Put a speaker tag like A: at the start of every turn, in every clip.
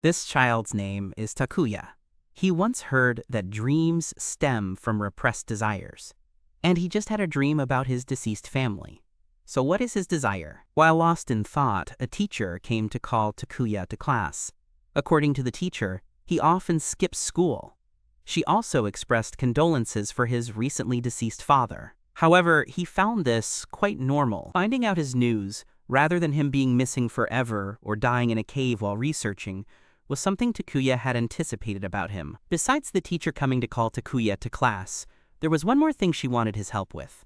A: This child's name is Takuya. He once heard that dreams stem from repressed desires, and he just had a dream about his deceased family. So what is his desire? While lost in thought, a teacher came to call Takuya to class. According to the teacher, he often skips school. She also expressed condolences for his recently deceased father. However, he found this quite normal. Finding out his news, rather than him being missing forever or dying in a cave while researching, was something Takuya had anticipated about him. Besides the teacher coming to call Takuya to class, there was one more thing she wanted his help with.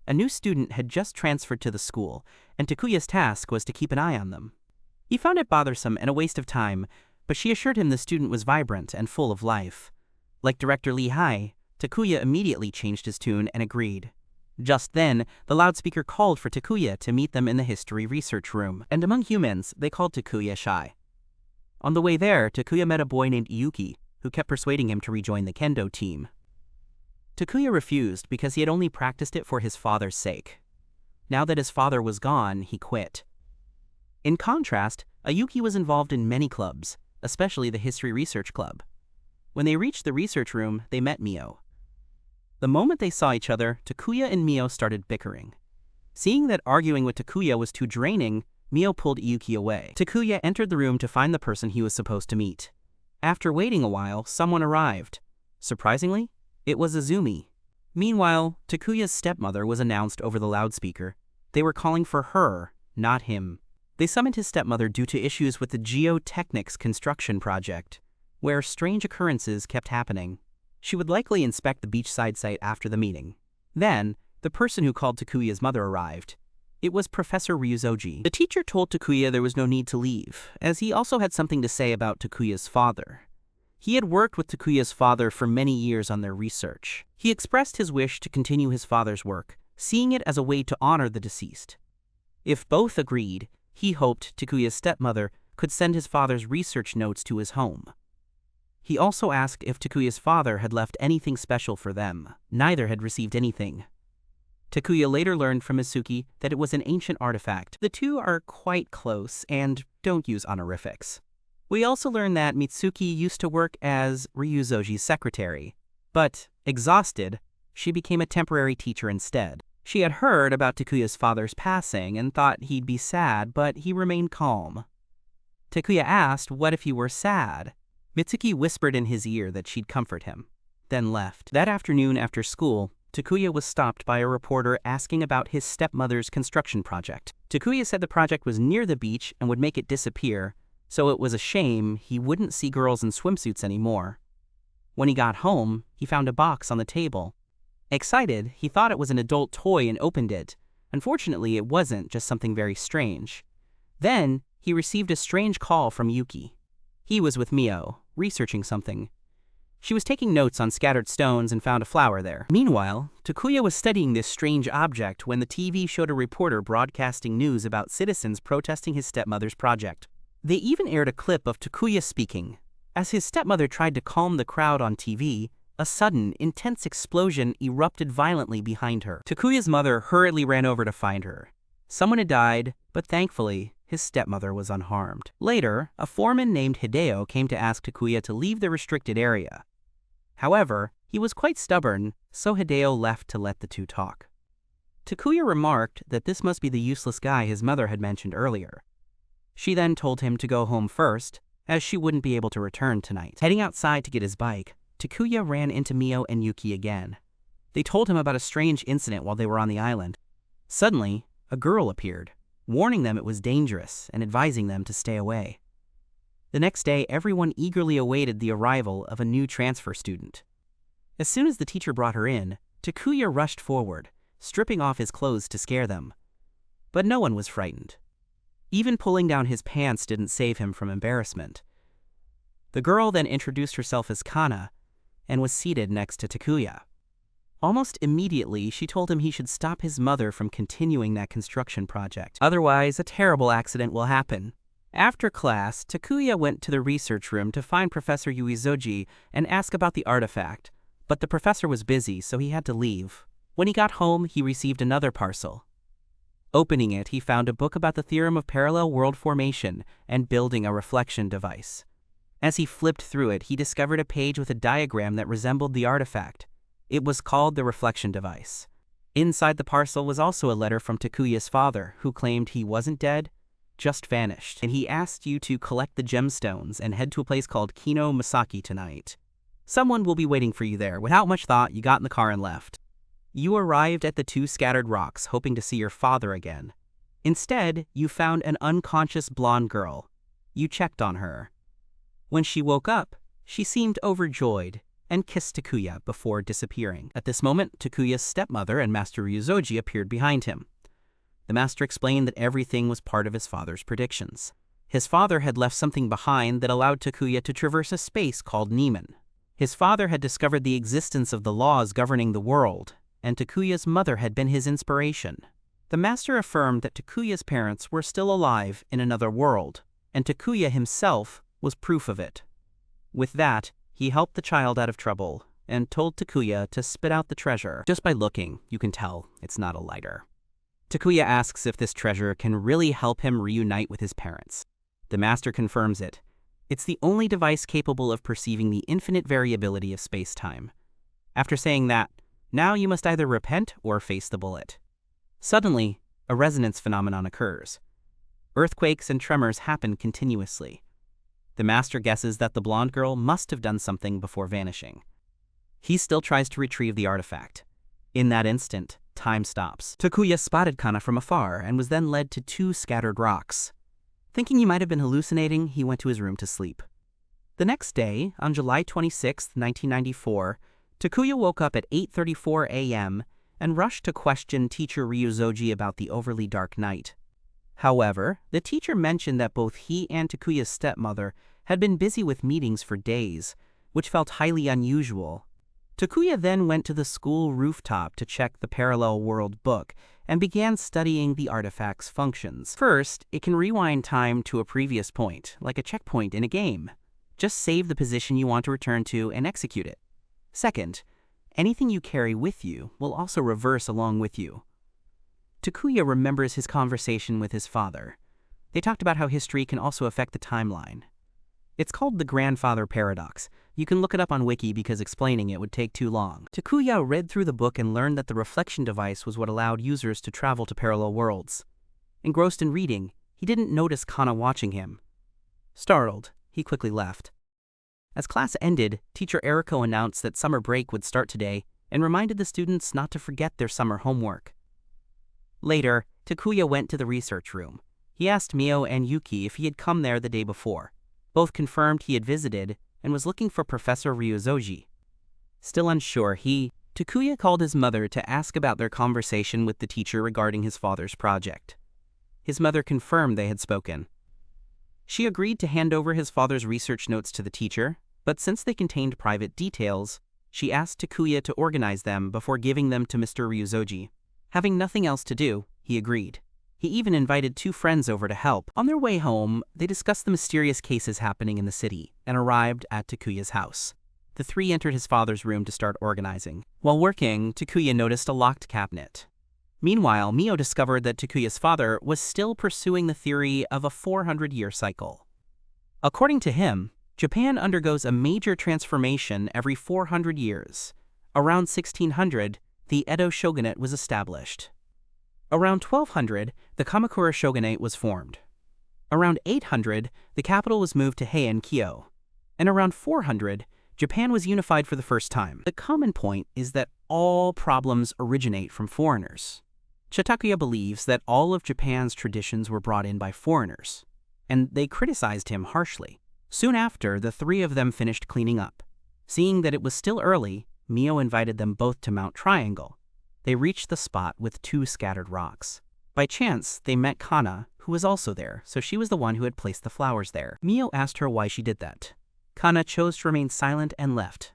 A: A new student had just transferred to the school, and Takuya's task was to keep an eye on them. He found it bothersome and a waste of time, but she assured him the student was vibrant and full of life. Like Director Lee Hai, Takuya immediately changed his tune and agreed. Just then, the loudspeaker called for Takuya to meet them in the history research room, and among humans, they called Takuya shy. On the way there, Takuya met a boy named Yuki, who kept persuading him to rejoin the kendo team. Takuya refused because he had only practiced it for his father's sake. Now that his father was gone, he quit. In contrast, Ayuki was involved in many clubs, especially the History Research Club. When they reached the research room, they met Mio. The moment they saw each other, Takuya and Mio started bickering. Seeing that arguing with Takuya was too draining, Mio pulled Ayuki away. Takuya entered the room to find the person he was supposed to meet. After waiting a while, someone arrived. Surprisingly, it was Azumi. Meanwhile, Takuya's stepmother was announced over the loudspeaker. They were calling for her, not him. They summoned his stepmother due to issues with the geotechnics construction project, where strange occurrences kept happening. She would likely inspect the beachside site after the meeting. Then, the person who called Takuya's mother arrived. It was Professor Ryuzoji. The teacher told Takuya there was no need to leave, as he also had something to say about Takuya's father. He had worked with Takuya's father for many years on their research. He expressed his wish to continue his father's work, seeing it as a way to honor the deceased. If both agreed, he hoped Takuya's stepmother could send his father's research notes to his home. He also asked if Takuya's father had left anything special for them. Neither had received anything. Takuya later learned from Mitsuki that it was an ancient artifact. The two are quite close and don't use honorifics. We also learned that Mitsuki used to work as Ryuzoji's secretary, but, exhausted, she became a temporary teacher instead. She had heard about Takuya's father's passing and thought he'd be sad, but he remained calm. Takuya asked what if he were sad. Mitsuki whispered in his ear that she'd comfort him, then left. That afternoon after school, Takuya was stopped by a reporter asking about his stepmother's construction project. Takuya said the project was near the beach and would make it disappear, so it was a shame he wouldn't see girls in swimsuits anymore. When he got home, he found a box on the table. Excited, he thought it was an adult toy and opened it. Unfortunately, it wasn't, just something very strange. Then, he received a strange call from Yuki. He was with Mio, researching something. She was taking notes on scattered stones and found a flower there. Meanwhile, Takuya was studying this strange object when the TV showed a reporter broadcasting news about citizens protesting his stepmother's project. They even aired a clip of Takuya speaking. As his stepmother tried to calm the crowd on TV, a sudden, intense explosion erupted violently behind her. Takuya's mother hurriedly ran over to find her. Someone had died, but thankfully, his stepmother was unharmed. Later, a foreman named Hideo came to ask Takuya to leave the restricted area. However, he was quite stubborn, so Hideo left to let the two talk. Takuya remarked that this must be the useless guy his mother had mentioned earlier. She then told him to go home first, as she wouldn't be able to return tonight. Heading outside to get his bike, Takuya ran into Mio and Yuki again. They told him about a strange incident while they were on the island. Suddenly, a girl appeared, warning them it was dangerous and advising them to stay away. The next day, everyone eagerly awaited the arrival of a new transfer student. As soon as the teacher brought her in, Takuya rushed forward, stripping off his clothes to scare them. But no one was frightened. Even pulling down his pants didn't save him from embarrassment. The girl then introduced herself as Kana and was seated next to Takuya. Almost immediately, she told him he should stop his mother from continuing that construction project. Otherwise, a terrible accident will happen. After class, Takuya went to the research room to find Professor Ryuzoji and ask about the artifact, but the professor was busy, so he had to leave. When he got home, he received another parcel. Opening it, he found a book about the theorem of parallel world formation and building a reflection device. As he flipped through it, he discovered a page with a diagram that resembled the artifact. It was called the reflection device. Inside the parcel was also a letter from Takuya's father, who claimed he wasn't dead, just vanished, and he asked you to collect the gemstones and head to a place called Kino Masaki tonight. Someone will be waiting for you there. Without much thought, you got in the car and left. You arrived at the 2 scattered rocks, hoping to see your father again. Instead, you found an unconscious blonde girl. You checked on her. When she woke up, she seemed overjoyed and kissed Takuya before disappearing. At this moment, Takuya's stepmother and Master Ryuzoji appeared behind him. The master explained that everything was part of his father's predictions. His father had left something behind that allowed Takuya to traverse a space called Niemen. His father had discovered the existence of the laws governing the world, and Takuya's mother had been his inspiration. The master affirmed that Takuya's parents were still alive in another world, and Takuya himself was proof of it. With that, he helped the child out of trouble and told Takuya to spit out the treasure. Just by looking, you can tell it's not a lighter. Takuya asks if this treasure can really help him reunite with his parents. The master confirms it. It's the only device capable of perceiving the infinite variability of space-time. After saying that, now you must either repent or face the bullet. Suddenly, a resonance phenomenon occurs. Earthquakes and tremors happen continuously. The master guesses that the blonde girl must have done something before vanishing. He still tries to retrieve the artifact. In that instant, time stops. Takuya spotted Kana from afar and was then led to 2 scattered rocks. Thinking he might have been hallucinating, he went to his room to sleep. The next day, on July 26, 1994, Takuya woke up at 8:34 a.m. and rushed to question teacher Ryuzoji about the overly dark night. However, the teacher mentioned that both he and Takuya's stepmother had been busy with meetings for days, which felt highly unusual. Takuya then went to the school rooftop to check the Parallel World book and began studying the artifact's functions. First, it can rewind time to a previous point, like a checkpoint in a game. Just save the position you want to return to and execute it. Second, anything you carry with you will also reverse along with you. Takuya remembers his conversation with his father. They talked about how history can also affect the timeline. It's called the grandfather paradox. You can look it up on Wiki because explaining it would take too long. Takuya read through the book and learned that the reflection device was what allowed users to travel to parallel worlds. Engrossed in reading, he didn't notice Kana watching him. Startled, he quickly left. As class ended, teacher Eriko announced that summer break would start today and reminded the students not to forget their summer homework. Later, Takuya went to the research room. He asked Mio and Yuki if he had come there the day before. Both confirmed he had visited and was looking for Professor Ryuzoji. Still unsure, Takuya called his mother to ask about their conversation with the teacher regarding his father's project. His mother confirmed they had spoken. She agreed to hand over his father's research notes to the teacher, but since they contained private details, she asked Takuya to organize them before giving them to Mr. Ryuzoji. Having nothing else to do, he agreed. He even invited 2 friends over to help. On their way home, they discussed the mysterious cases happening in the city and arrived at Takuya's house. The 3 entered his father's room to start organizing. While working, Takuya noticed a locked cabinet. Meanwhile, Mio discovered that Takuya's father was still pursuing the theory of a 400-year cycle. According to him, Japan undergoes a major transformation every 400 years. Around 1600, the Edo shogunate was established. Around 1200, the Kamakura shogunate was formed. Around 800, the capital was moved to Heian Kyo. And around 400, Japan was unified for the first time. The common point is that all problems originate from foreigners. Takuya believes that all of Japan's traditions were brought in by foreigners, and they criticized him harshly. Soon after, the 3 of them finished cleaning up. Seeing that it was still early, Mio invited them both to Mount Triangle. They reached the spot with 2 scattered rocks. By chance, they met Kana, who was also there, so she was the one who had placed the flowers there. Mio asked her why she did that. Kana chose to remain silent and left.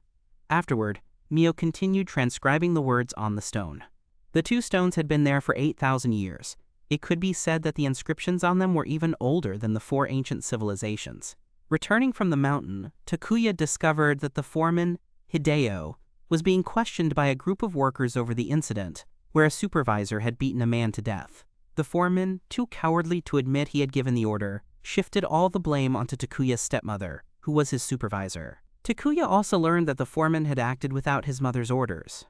A: Afterward, Mio continued transcribing the words on the stone. The 2 stones had been there for 8,000 years. It could be said that the inscriptions on them were even older than the 4 ancient civilizations. Returning from the mountain, Takuya discovered that the foreman, Hideo, was being questioned by a group of workers over the incident, where a supervisor had beaten a man to death. The foreman, too cowardly to admit he had given the order, shifted all the blame onto Takuya's stepmother, who was his supervisor. Takuya also learned that the foreman had acted without his mother's orders.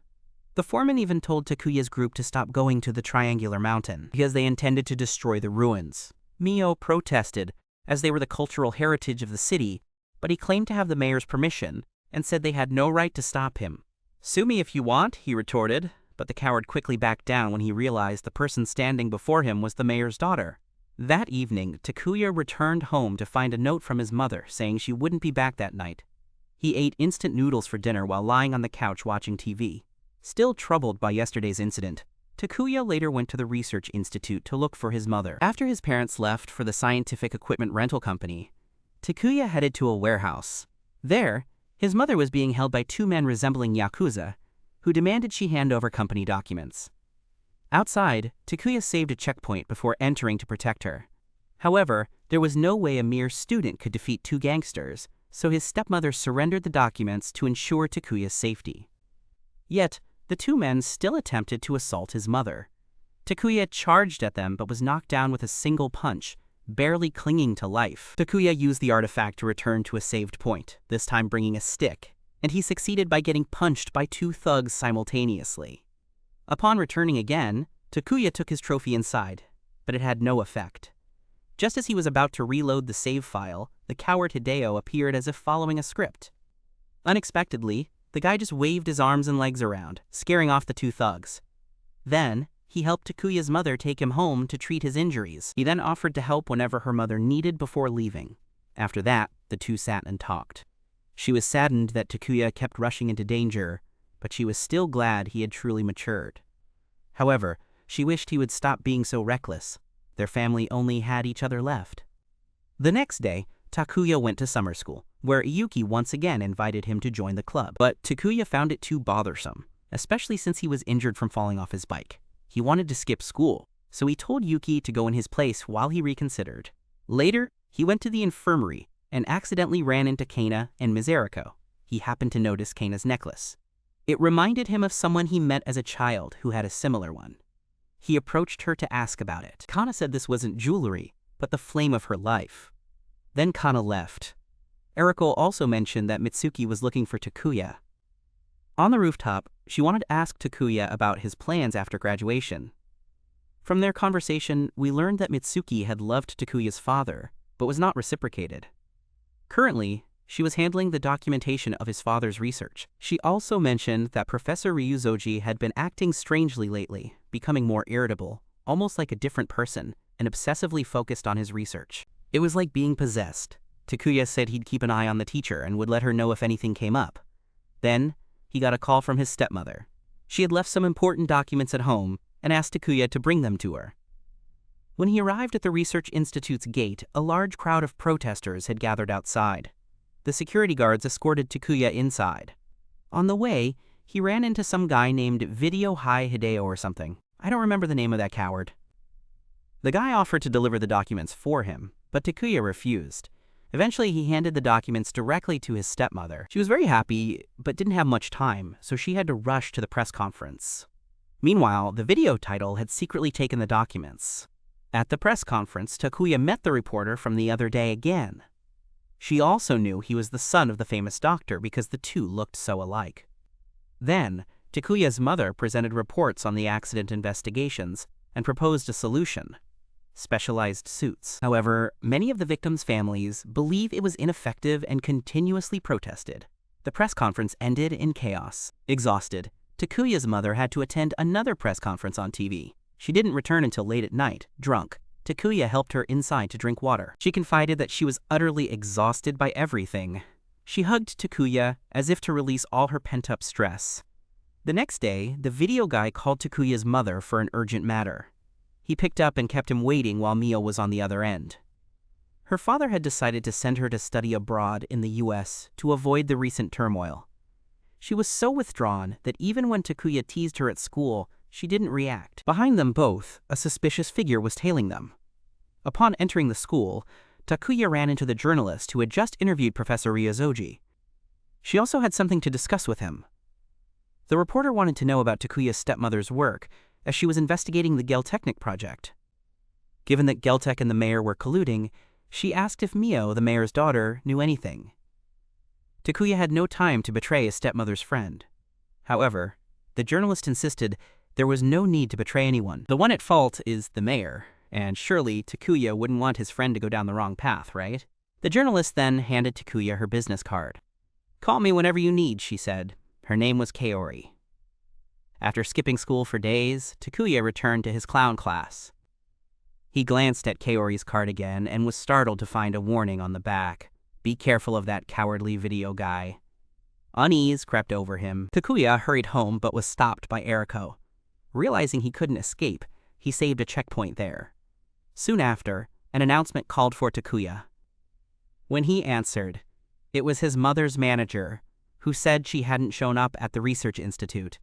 A: The foreman even told Takuya's group to stop going to the triangular mountain because they intended to destroy the ruins. Mio protested, as they were the cultural heritage of the city, but he claimed to have the mayor's permission and said they had no right to stop him. "Sue me if you want," he retorted, but the coward quickly backed down when he realized the person standing before him was the mayor's daughter. That evening, Takuya returned home to find a note from his mother saying she wouldn't be back that night. He ate instant noodles for dinner while lying on the couch watching TV. Still troubled by yesterday's incident, Takuya later went to the research institute to look for his mother. After his parents left for the scientific equipment rental company, Takuya headed to a warehouse. There, his mother was being held by two men resembling Yakuza, who demanded she hand over company documents. Outside, Takuya saved a checkpoint before entering to protect her. However, there was no way a mere student could defeat two gangsters, so his stepmother surrendered the documents to ensure Takuya's safety. Yet, the two men still attempted to assault his mother. Takuya charged at them but was knocked down with a single punch, barely clinging to life. Takuya used the artifact to return to a saved point, this time bringing a stick, and he succeeded by getting punched by two thugs simultaneously. Upon returning again, Takuya took his trophy inside, but it had no effect. Just as he was about to reload the save file, the coward Hideo appeared as if following a script. Unexpectedly, the guy just waved his arms and legs around, scaring off the two thugs. Then, he helped Takuya's mother take him home to treat his injuries. He then offered to help whenever her mother needed before leaving. After that, the two sat and talked. She was saddened that Takuya kept rushing into danger, but she was still glad he had truly matured. However, she wished he would stop being so reckless. Their family only had each other left. The next day, Takuya went to summer school, where Yuki once again invited him to join the club. But Takuya found it too bothersome, especially since he was injured from falling off his bike. He wanted to skip school, so he told Yuki to go in his place while he reconsidered. Later, he went to the infirmary and accidentally ran into Kana and Mizeriko. He happened to notice Kana's necklace. It reminded him of someone he met as a child who had a similar one. He approached her to ask about it. Kana said this wasn't jewelry, but the flame of her life. Then Kana left. Eriko also mentioned that Mitsuki was looking for Takuya. On the rooftop, she wanted to ask Takuya about his plans after graduation. From their conversation, we learned that Mitsuki had loved Takuya's father, but was not reciprocated. Currently, she was handling the documentation of his father's research. She also mentioned that Professor Ryuzoji had been acting strangely lately, becoming more irritable, almost like a different person, and obsessively focused on his research. It was like being possessed. Takuya said he'd keep an eye on the teacher and would let her know if anything came up. Then, he got a call from his stepmother. She had left some important documents at home and asked Takuya to bring them to her. When he arrived at the Research Institute's gate, a large crowd of protesters had gathered outside. The security guards escorted Takuya inside. On the way, he ran into some guy named Video Hai Hideo or something. I don't remember the name of that coward. The guy offered to deliver the documents for him, but Takuya refused. Eventually, he handed the documents directly to his stepmother. She was very happy, but didn't have much time, so she had to rush to the press conference. Meanwhile, the video title had secretly taken the documents. At the press conference, Takuya met the reporter from the other day again. She also knew he was the son of the famous doctor because the two looked so alike. Then, Takuya's mother presented reports on the accident investigations and proposed a solution: specialized suits. However, many of the victims' families believe it was ineffective and continuously protested. The press conference ended in chaos. Exhausted, Takuya's mother had to attend another press conference on TV. She didn't return until late at night, drunk. Takuya helped her inside to drink water. She confided that she was utterly exhausted by everything. She hugged Takuya as if to release all her pent-up stress. The next day, the video guy called Takuya's mother for an urgent matter. He picked up and kept him waiting while Mio was on the other end. Her father had decided to send her to study abroad in the US to avoid the recent turmoil. She was so withdrawn that even when Takuya teased her at school, she didn't react. Behind them both, a suspicious figure was tailing them. Upon entering the school, Takuya ran into the journalist who had just interviewed Professor Ryuzoji. She also had something to discuss with him. The reporter wanted to know about Takuya's stepmother's work, as she was investigating the Geltechnik project. Given that Geltech and the mayor were colluding, she asked if Mio, the mayor's daughter, knew anything. Takuya had no time to betray his stepmother's friend. However, the journalist insisted there was no need to betray anyone. The one at fault is the mayor, and surely Takuya wouldn't want his friend to go down the wrong path, right? The journalist then handed Takuya her business card. "Call me whenever you need," she said. Her name was Kaori. After skipping school for days, Takuya returned to his clown class. He glanced at Kaori's card again and was startled to find a warning on the back. "Be careful of that cowardly video guy." Unease crept over him. Takuya hurried home but was stopped by Eriko. Realizing he couldn't escape, he saved a checkpoint there. Soon after, an announcement called for Takuya. When he answered, it was his mother's manager, who said she hadn't shown up at the research institute.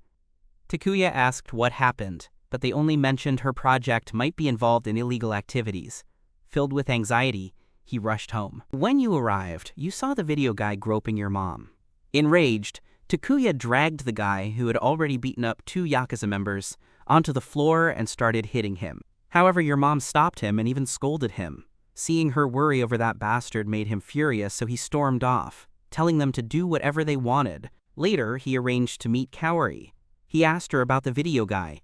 A: Takuya asked what happened, but they only mentioned her project might be involved in illegal activities. Filled with anxiety, he rushed home. When you arrived, you saw the video guy groping your mom. Enraged, Takuya dragged the guy who had already beaten up 2 Yakuza members onto the floor and started hitting him. However, your mom stopped him and even scolded him. Seeing her worry over that bastard made him furious, so he stormed off, telling them to do whatever they wanted. Later, he arranged to meet Kaori. He asked her about the video guy.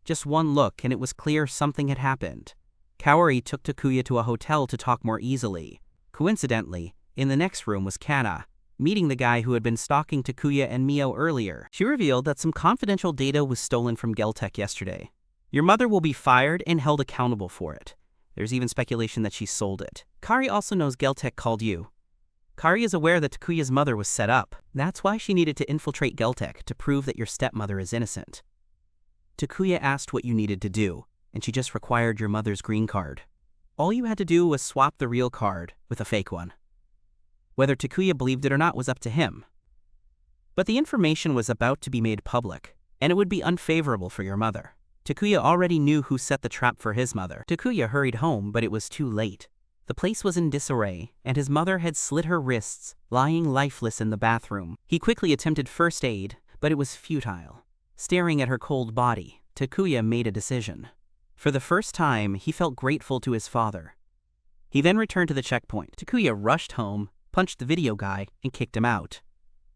A: Just one look and it was clear something had happened. Kaori took Takuya to a hotel to talk more easily. Coincidentally, in the next room was Kana, meeting the guy who had been stalking Takuya and Mio earlier. She revealed that some confidential data was stolen from Geltech yesterday. Your mother will be fired and held accountable for it. There's even speculation that she sold it. Kari also knows Geltech called you. Kari is aware that Takuya's mother was set up. That's why she needed to infiltrate Geltech to prove that your stepmother is innocent. Takuya asked what you needed to do, and she just required your mother's green card. All you had to do was swap the real card with a fake one. Whether Takuya believed it or not was up to him. But the information was about to be made public, and it would be unfavorable for your mother. Takuya already knew who set the trap for his mother. Takuya hurried home, but it was too late. The place was in disarray, and his mother had slit her wrists, lying lifeless in the bathroom. He quickly attempted first aid, but it was futile. Staring at her cold body, Takuya made a decision. For the first time, he felt grateful to his father. He then returned to the checkpoint. Takuya rushed home, punched the video guy, and kicked him out.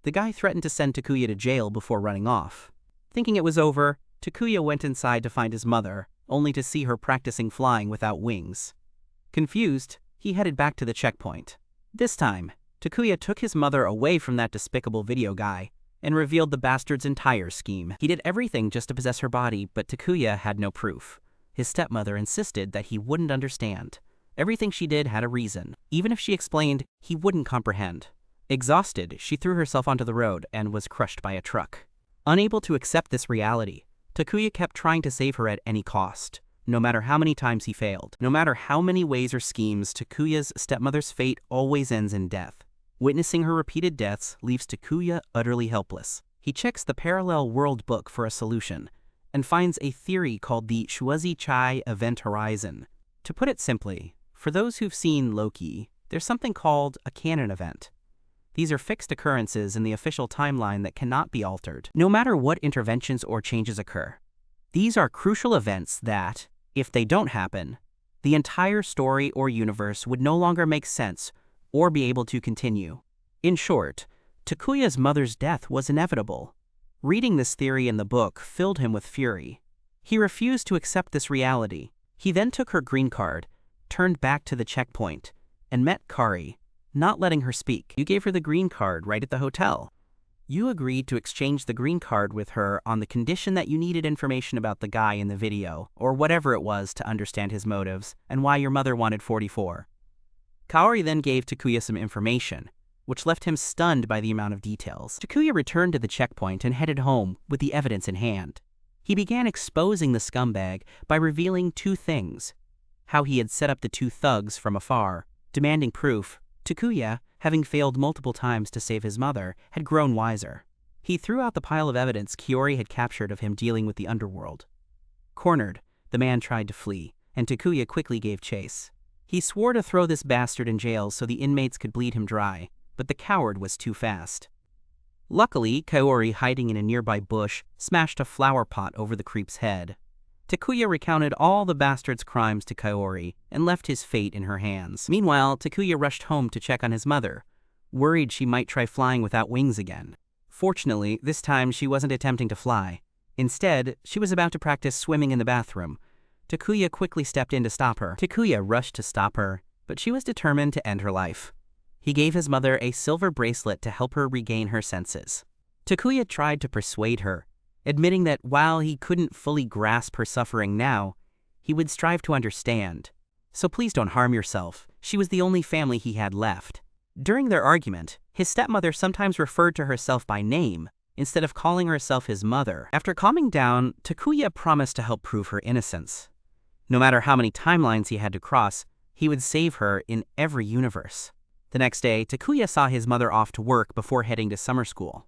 A: The guy threatened to send Takuya to jail before running off. Thinking it was over, Takuya went inside to find his mother, only to see her practicing flying without wings. Confused, he headed back to the checkpoint. This time, Takuya took his mother away from that despicable video guy and revealed the bastard's entire scheme. He did everything just to possess her body, but Takuya had no proof. His stepmother insisted that he wouldn't understand. Everything she did had a reason. Even if she explained, he wouldn't comprehend. Exhausted, she threw herself onto the road and was crushed by a truck. Unable to accept this reality, Takuya kept trying to save her at any cost. No matter how many times he failed, no matter how many ways or schemes, Takuya's stepmother's fate always ends in death. Witnessing her repeated deaths leaves Takuya utterly helpless. He checks the parallel world book for a solution, and finds a theory called the Shuazi Chai Event Horizon. To put it simply, for those who've seen Loki, there's something called a canon event. These are fixed occurrences in the official timeline that cannot be altered, no matter what interventions or changes occur. These are crucial events that, if they don't happen, the entire story or universe would no longer make sense or be able to continue. In short, Takuya's mother's death was inevitable. Reading this theory in the book filled him with fury. He refused to accept this reality. He then took her green card, turned back to the checkpoint, and met Kari, not letting her speak. You gave her the green card right at the hotel. You agreed to exchange the green card with her on the condition that you needed information about the guy in the video, or whatever it was, to understand his motives and why your mother wanted 44. Kaori then gave Takuya some information, which left him stunned by the amount of details. Takuya returned to the checkpoint and headed home with the evidence in hand. He began exposing the scumbag by revealing 2 things: how he had set up the 2 thugs from afar, demanding proof. Takuya, having failed multiple times to save his mother, had grown wiser. He threw out the pile of evidence Kaori had captured of him dealing with the underworld. Cornered, the man tried to flee, and Takuya quickly gave chase. He swore to throw this bastard in jail so the inmates could bleed him dry, but the coward was too fast. Luckily, Kaori, hiding in a nearby bush, smashed a flower pot over the creep's head. Takuya recounted all the bastard's crimes to Kaori and left his fate in her hands. Meanwhile, Takuya rushed home to check on his mother, worried she might try flying without wings again. Fortunately, this time she wasn't attempting to fly. Instead, she was about to practice swimming in the bathroom. Takuya quickly stepped in to stop her. Takuya rushed to stop her, but she was determined to end her life. He gave his mother a silver bracelet to help her regain her senses. Takuya tried to persuade her, admitting that while he couldn't fully grasp her suffering now, he would strive to understand. So please don't harm yourself. She was the only family he had left. During their argument, his stepmother sometimes referred to herself by name instead of calling herself his mother. After calming down, Takuya promised to help prove her innocence. No matter how many timelines he had to cross, he would save her in every universe. The next day, Takuya saw his mother off to work before heading to summer school.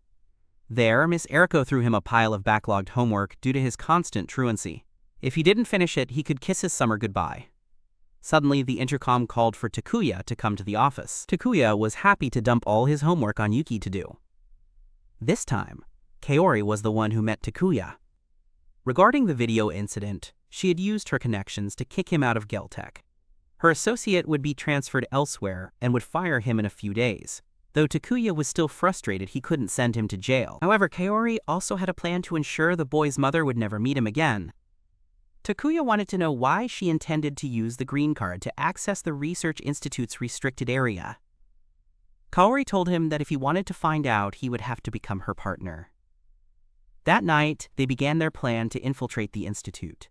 A: There, Miss Eriko threw him a pile of backlogged homework due to his constant truancy. If he didn't finish it, he could kiss his summer goodbye. Suddenly, the intercom called for Takuya to come to the office. Takuya was happy to dump all his homework on Yuki to do. This time, Kaori was the one who met Takuya. Regarding the video incident, she had used her connections to kick him out of Geltech. Her associate would be transferred elsewhere and would fire him in a few days, though Takuya was still frustrated he couldn't send him to jail. However, Kaori also had a plan to ensure the boy's mother would never meet him again. Takuya wanted to know why she intended to use the green card to access the Research Institute's restricted area. Kaori told him that if he wanted to find out, he would have to become her partner. That night, they began their plan to infiltrate the institute.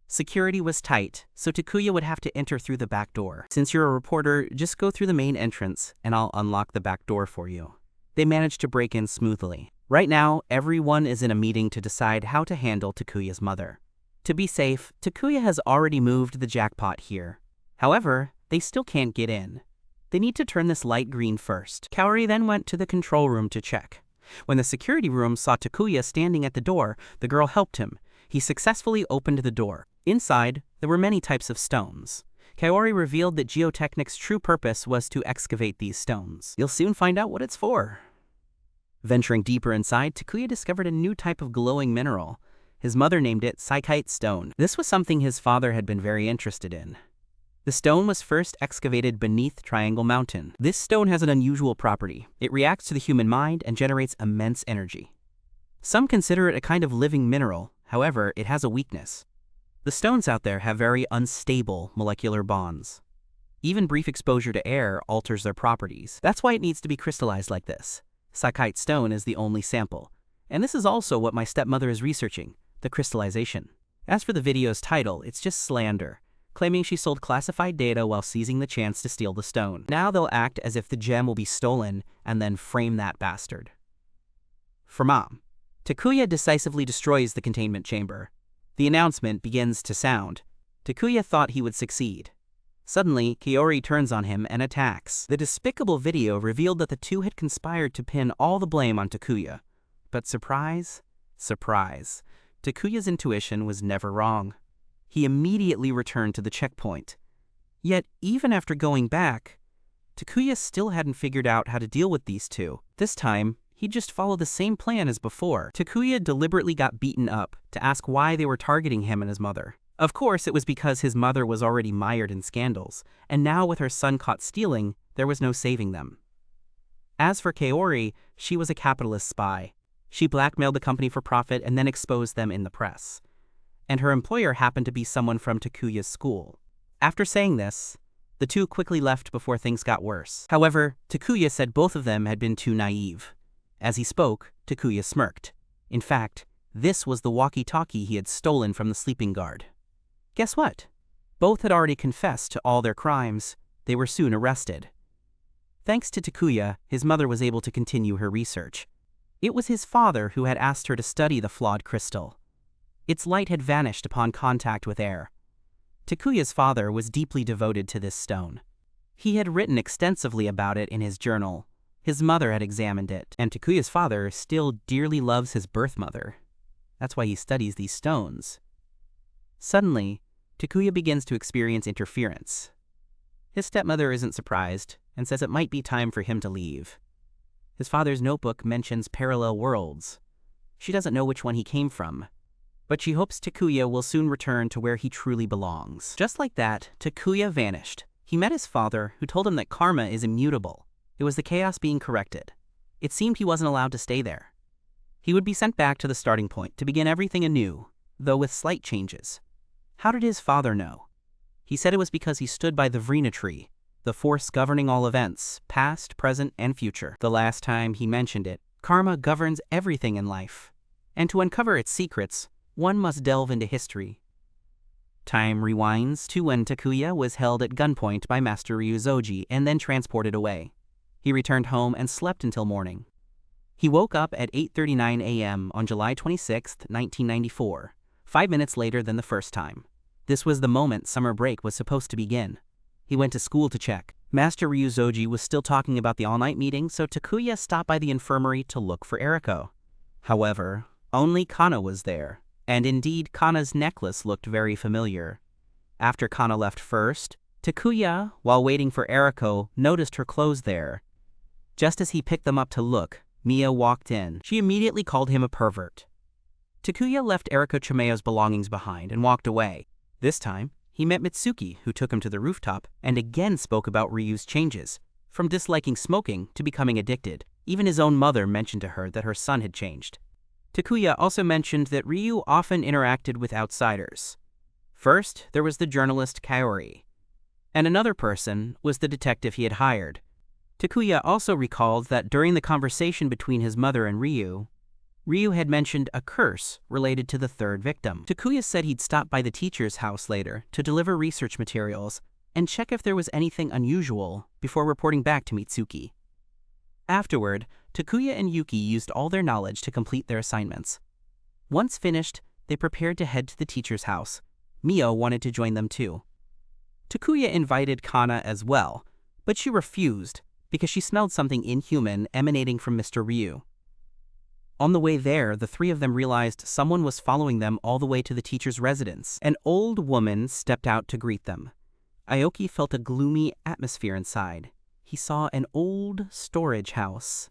A: Security was tight, so Takuya would have to enter through the back door. Since you're a reporter, just go through the main entrance and I'll unlock the back door for you. They managed to break in smoothly. Right now, everyone is in a meeting to decide how to handle Takuya's mother. To be safe, Takuya has already moved the jackpot here. However, they still can't get in. They need to turn this light green first. Kaori then went to the control room to check. When the security room saw Takuya standing at the door, the girl helped him. He successfully opened the door. Inside, there were many types of stones. Kaori revealed that geotechnic's true purpose was to excavate these stones. You'll soon find out what it's for. Venturing deeper inside, Takuya discovered a new type of glowing mineral. His mother named it Psychite Stone. This was something his father had been very interested in. The stone was first excavated beneath Triangle Mountain. This stone has an unusual property. It reacts to the human mind and generates immense energy. Some consider it a kind of living mineral, however, it has a weakness. The stones out there have very unstable molecular bonds. Even brief exposure to air alters their properties. That's why it needs to be crystallized like this. Psychite Stone is the only sample. And this is also what my stepmother is researching, the crystallization. As for the video's title, it's just slander, claiming she sold classified data while seizing the chance to steal the stone. Now they'll act as if the gem will be stolen and then frame that bastard. For Mom, Takuya decisively destroys the containment chamber. The announcement begins to sound. Takuya thought he would succeed. Suddenly, Kaori turns on him and attacks. The despicable video revealed that the two had conspired to pin all the blame on Takuya. But surprise, surprise, Takuya's intuition was never wrong. He immediately returned to the checkpoint. Yet, even after going back, Takuya still hadn't figured out how to deal with these two. This time, he just followed the same plan as before. Takuya deliberately got beaten up to ask why they were targeting him and his mother. Of course, it was because his mother was already mired in scandals, and now with her son caught stealing, there was no saving them. As for Kaori, she was a capitalist spy. She blackmailed the company for profit and then exposed them in the press. And her employer happened to be someone from Takuya's school. After saying this, the two quickly left before things got worse. However, Takuya said both of them had been too naive. As he spoke, Takuya smirked. In fact, this was the walkie-talkie he had stolen from the sleeping guard. Guess what? Both had already confessed to all their crimes. They were soon arrested. Thanks to Takuya, his mother was able to continue her research. It was his father who had asked her to study the flawed crystal. Its light had vanished upon contact with air. Takuya's father was deeply devoted to this stone. He had written extensively about it in his journal. His mother had examined it, and Takuya's father still dearly loves his birth mother. That's why he studies these stones. Suddenly, Takuya begins to experience interference. His stepmother isn't surprised and says it might be time for him to leave. His father's notebook mentions parallel worlds. She doesn't know which one he came from, but she hopes Takuya will soon return to where he truly belongs. Just like that, Takuya vanished. He met his father, who told him that karma is immutable. It was the chaos being corrected. It seemed he wasn't allowed to stay there. He would be sent back to the starting point to begin everything anew, though with slight changes. How did his father know? He said it was because he stood by the Vrina tree, the force governing all events, past, present, and future. The last time he mentioned it, karma governs everything in life. And to uncover its secrets, one must delve into history. Time rewinds to when Takuya was held at gunpoint by Master Ryuzoji and then transported away. He returned home and slept until morning. He woke up at 8:39 a.m. on July 26, 1994, 5 minutes later than the first time. This was the moment summer break was supposed to begin. He went to school to check. Master Ryuzoji was still talking about the all-night meeting, so Takuya stopped by the infirmary to look for Eriko. However, only Kana was there, and indeed Kana's necklace looked very familiar. After Kana left first, Takuya, while waiting for Eriko, noticed her clothes there. Just as he picked them up to look, Mia walked in. She immediately called him a pervert. Takuya left Eriko Chimeo's belongings behind and walked away. This time, he met Mitsuki, who took him to the rooftop and again spoke about Ryu's changes, from disliking smoking to becoming addicted. Even his own mother mentioned to her that her son had changed. Takuya also mentioned that Ryu often interacted with outsiders. First, there was the journalist Kaori, and another person was the detective he had hired. Takuya also recalled that during the conversation between his mother and Ryu had mentioned a curse related to the third victim. Takuya said he'd stop by the teacher's house later to deliver research materials and check if there was anything unusual before reporting back to Mitsuki. Afterward, Takuya and Yuki used all their knowledge to complete their assignments. Once finished, they prepared to head to the teacher's house. Mio wanted to join them too. Takuya invited Kana as well, but she refused because she smelled something inhuman emanating from Mr. Ryu. On the way there, the three of them realized someone was following them all the way to the teacher's residence. An old woman stepped out to greet them. Aoki felt a gloomy atmosphere inside. He saw an old storage house.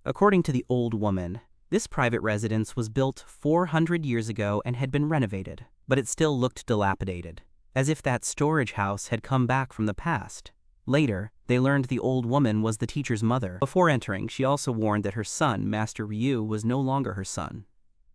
A: According to the old woman, this private residence was built 400 years ago and had been renovated, but it still looked dilapidated, as if that storage house had come back from the past. Later, they learned the old woman was the teacher's mother. Before entering, she also warned that her son, Master Ryu, was no longer her son.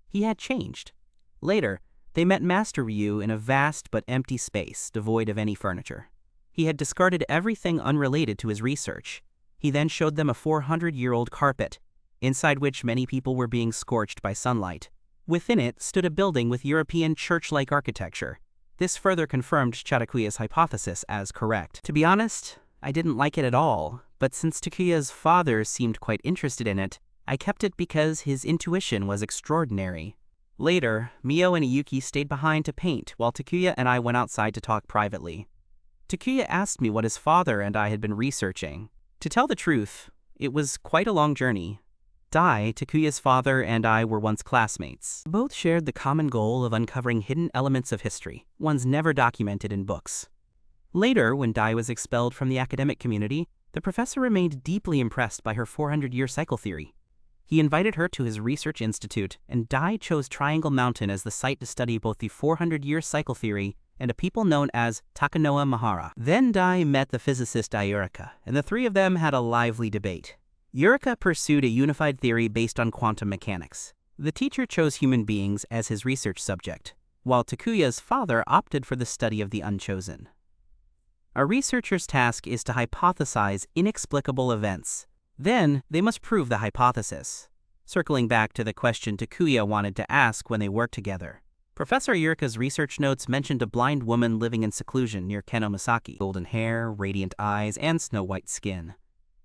A: He had changed. Later, they met Master Ryu in a vast but empty space, devoid of any furniture. He had discarded everything unrelated to his research. He then showed them a 400-year-old carpet, inside which many people were being scorched by sunlight. Within it stood a building with European church-like architecture. This further confirmed Takuya's hypothesis as correct. To be honest, I didn't like it at all, but since Takuya's father seemed quite interested in it, I kept it because his intuition was extraordinary. Later, Mio and Yuki stayed behind to paint while Takuya and I went outside to talk privately. Takuya asked me what his father and I had been researching. To tell the truth, it was quite a long journey. Dai, Takuya's father, and I were once classmates. Both shared the common goal of uncovering hidden elements of history, ones never documented in books. Later, when Dai was expelled from the academic community, the professor remained deeply impressed by her 400-year cycle theory. He invited her to his research institute, and Dai chose Triangle Mountain as the site to study both the 400-year cycle theory and a people known as Takanoa Mahara. Then Dai met the physicist Ayurika, and the three of them had a lively debate. Yurika pursued a unified theory based on quantum mechanics. The teacher chose human beings as his research subject, while Takuya's father opted for the study of the unchosen. A researcher's task is to hypothesize inexplicable events. Then, they must prove the hypothesis. Circling back to the question Takuya wanted to ask when they worked together. Professor Yurika's research notes mentioned a blind woman living in seclusion near Kenomisaki. Golden hair, radiant eyes, and snow-white skin.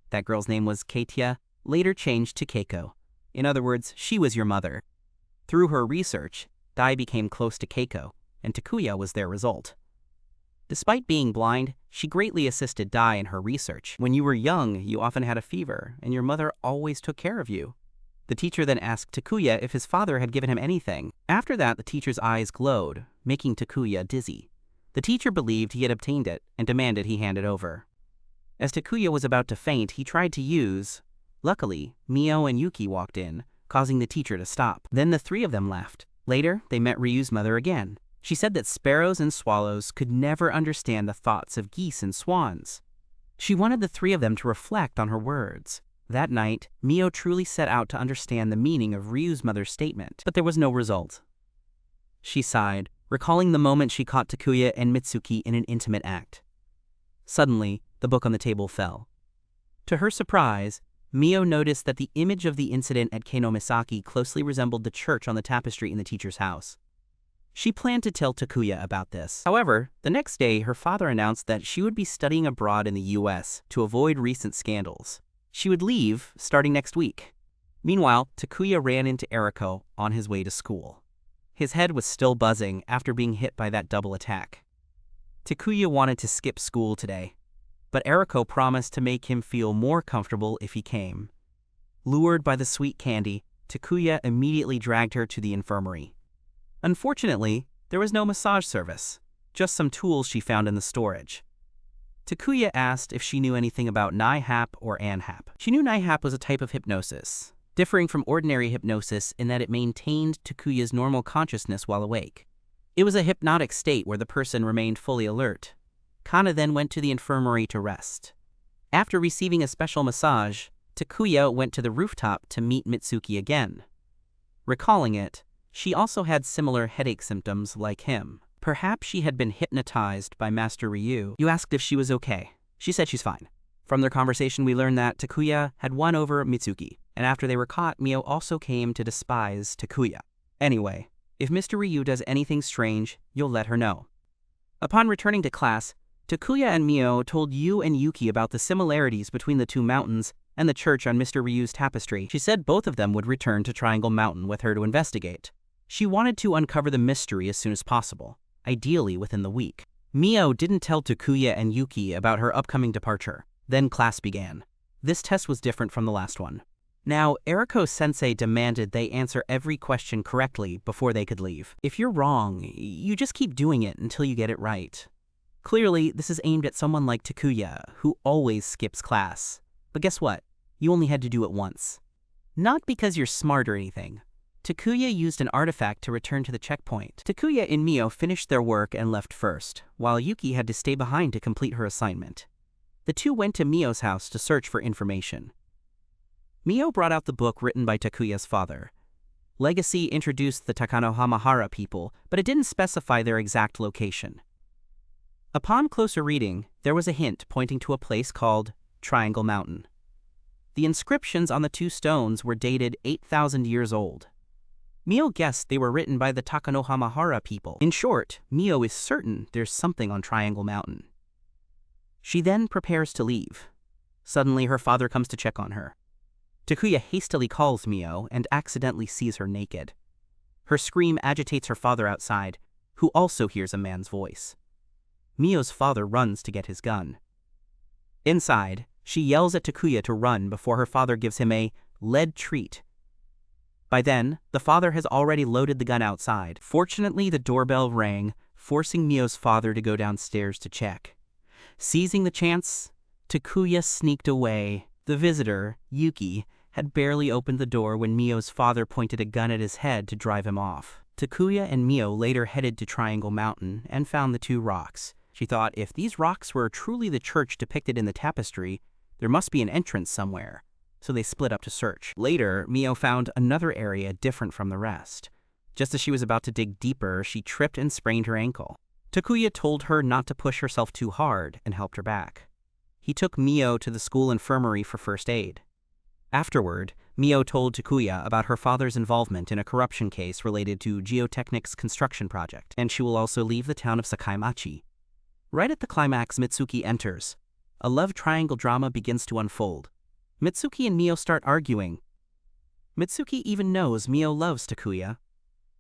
A: That girl's name was Keitia, later changed to Keiko. In other words, she was your mother. Through her research, Dai became close to Keiko, and Takuya was their result. Despite being blind, she greatly assisted Dai in her research. When you were young, you often had a fever, and your mother always took care of you. The teacher then asked Takuya if his father had given him anything. After that, the teacher's eyes glowed, making Takuya dizzy. The teacher believed he had obtained it and demanded he hand it over. As Takuya was about to faint, he tried to use. Luckily, Mio and Yuki walked in, causing the teacher to stop. Then the three of them left. Later, they met Ryu's mother again. She said that sparrows and swallows could never understand the thoughts of geese and swans. She wanted the three of them to reflect on her words. That night, Mio truly set out to understand the meaning of Ryu's mother's statement, but there was no result. She sighed, recalling the moment she caught Takuya and Mitsuki in an intimate act. Suddenly, the book on the table fell. To her surprise, Mio noticed that the image of the incident at Keinomiisaki closely resembled the church on the tapestry in the teacher's house. She planned to tell Takuya about this. However, the next day, her father announced that she would be studying abroad in the US to avoid recent scandals. She would leave starting next week. Meanwhile, Takuya ran into Eriko on his way to school. His head was still buzzing after being hit by that double attack. Takuya wanted to skip school today, but Eriko promised to make him feel more comfortable if he came. Lured by the sweet candy, Takuya immediately dragged her to the infirmary. Unfortunately, there was no massage service, just some tools she found in the storage. Takuya asked if she knew anything about NIHAP or ANHAP. She knew NIHAP was a type of hypnosis, differing from ordinary hypnosis in that it maintained Takuya's normal consciousness while awake. It was a hypnotic state where the person remained fully alert. Kana then went to the infirmary to rest. After receiving a special massage, Takuya went to the rooftop to meet Mitsuki again. Recalling it, she also had similar headache symptoms like him. Perhaps she had been hypnotized by Master Ryu. You asked if she was okay. She said she's fine. From their conversation, we learned that Takuya had won over Mitsuki, and after they were caught, Mio also came to despise Takuya. Anyway, if Mr. Ryu does anything strange, you'll let her know. Upon returning to class, Takuya and Mio told Yu and Yuki about the similarities between the two mountains and the church on Mr. Ryu's tapestry. She said both of them would return to Triangle Mountain with her to investigate. She wanted to uncover the mystery as soon as possible, ideally within the week. Mio didn't tell Takuya and Yuki about her upcoming departure. Then class began. This test was different from the last one. Now, Eriko-sensei demanded they answer every question correctly before they could leave. If you're wrong, you just keep doing it until you get it right. Clearly, this is aimed at someone like Takuya, who always skips class. But guess what? You only had to do it once. Not because you're smart or anything. Takuya used an artifact to return to the checkpoint. Takuya and Mio finished their work and left first, while Yuki had to stay behind to complete her assignment. The two went to Mio's house to search for information. Mio brought out the book written by Takuya's father. Legacy introduced the Takanohamahara people, but it didn't specify their exact location. Upon closer reading, there was a hint pointing to a place called Triangle Mountain. The inscriptions on the two stones were dated 8,000 years old. Mio guessed they were written by the Takanohamahara people. In short, Mio is certain there's something on Triangle Mountain. She then prepares to leave. Suddenly, her father comes to check on her. Takuya hastily calls Mio and accidentally sees her naked. Her scream agitates her father outside, who also hears a man's voice. Mio's father runs to get his gun. Inside, she yells at Takuya to run before her father gives him a lead treat. By then, the father has already loaded the gun outside. Fortunately, the doorbell rang, forcing Mio's father to go downstairs to check. Seizing the chance, Takuya sneaked away. The visitor, Yuki, had barely opened the door when Mio's father pointed a gun at his head to drive him off. Takuya and Mio later headed to Triangle Mountain and found the two rocks. She thought if these rocks were truly the church depicted in the tapestry, there must be an entrance somewhere, so they split up to search. Later, Mio found another area different from the rest. Just as she was about to dig deeper, she tripped and sprained her ankle. Takuya told her not to push herself too hard and helped her back. He took Mio to the school infirmary for first aid. Afterward, Mio told Takuya about her father's involvement in a corruption case related to Geotechnic's construction project, and she will also leave the town of Sakaimachi. Right at the climax, Mitsuki enters. A love triangle drama begins to unfold. Mitsuki and Mio start arguing. Mitsuki even knows Mio loves Takuya.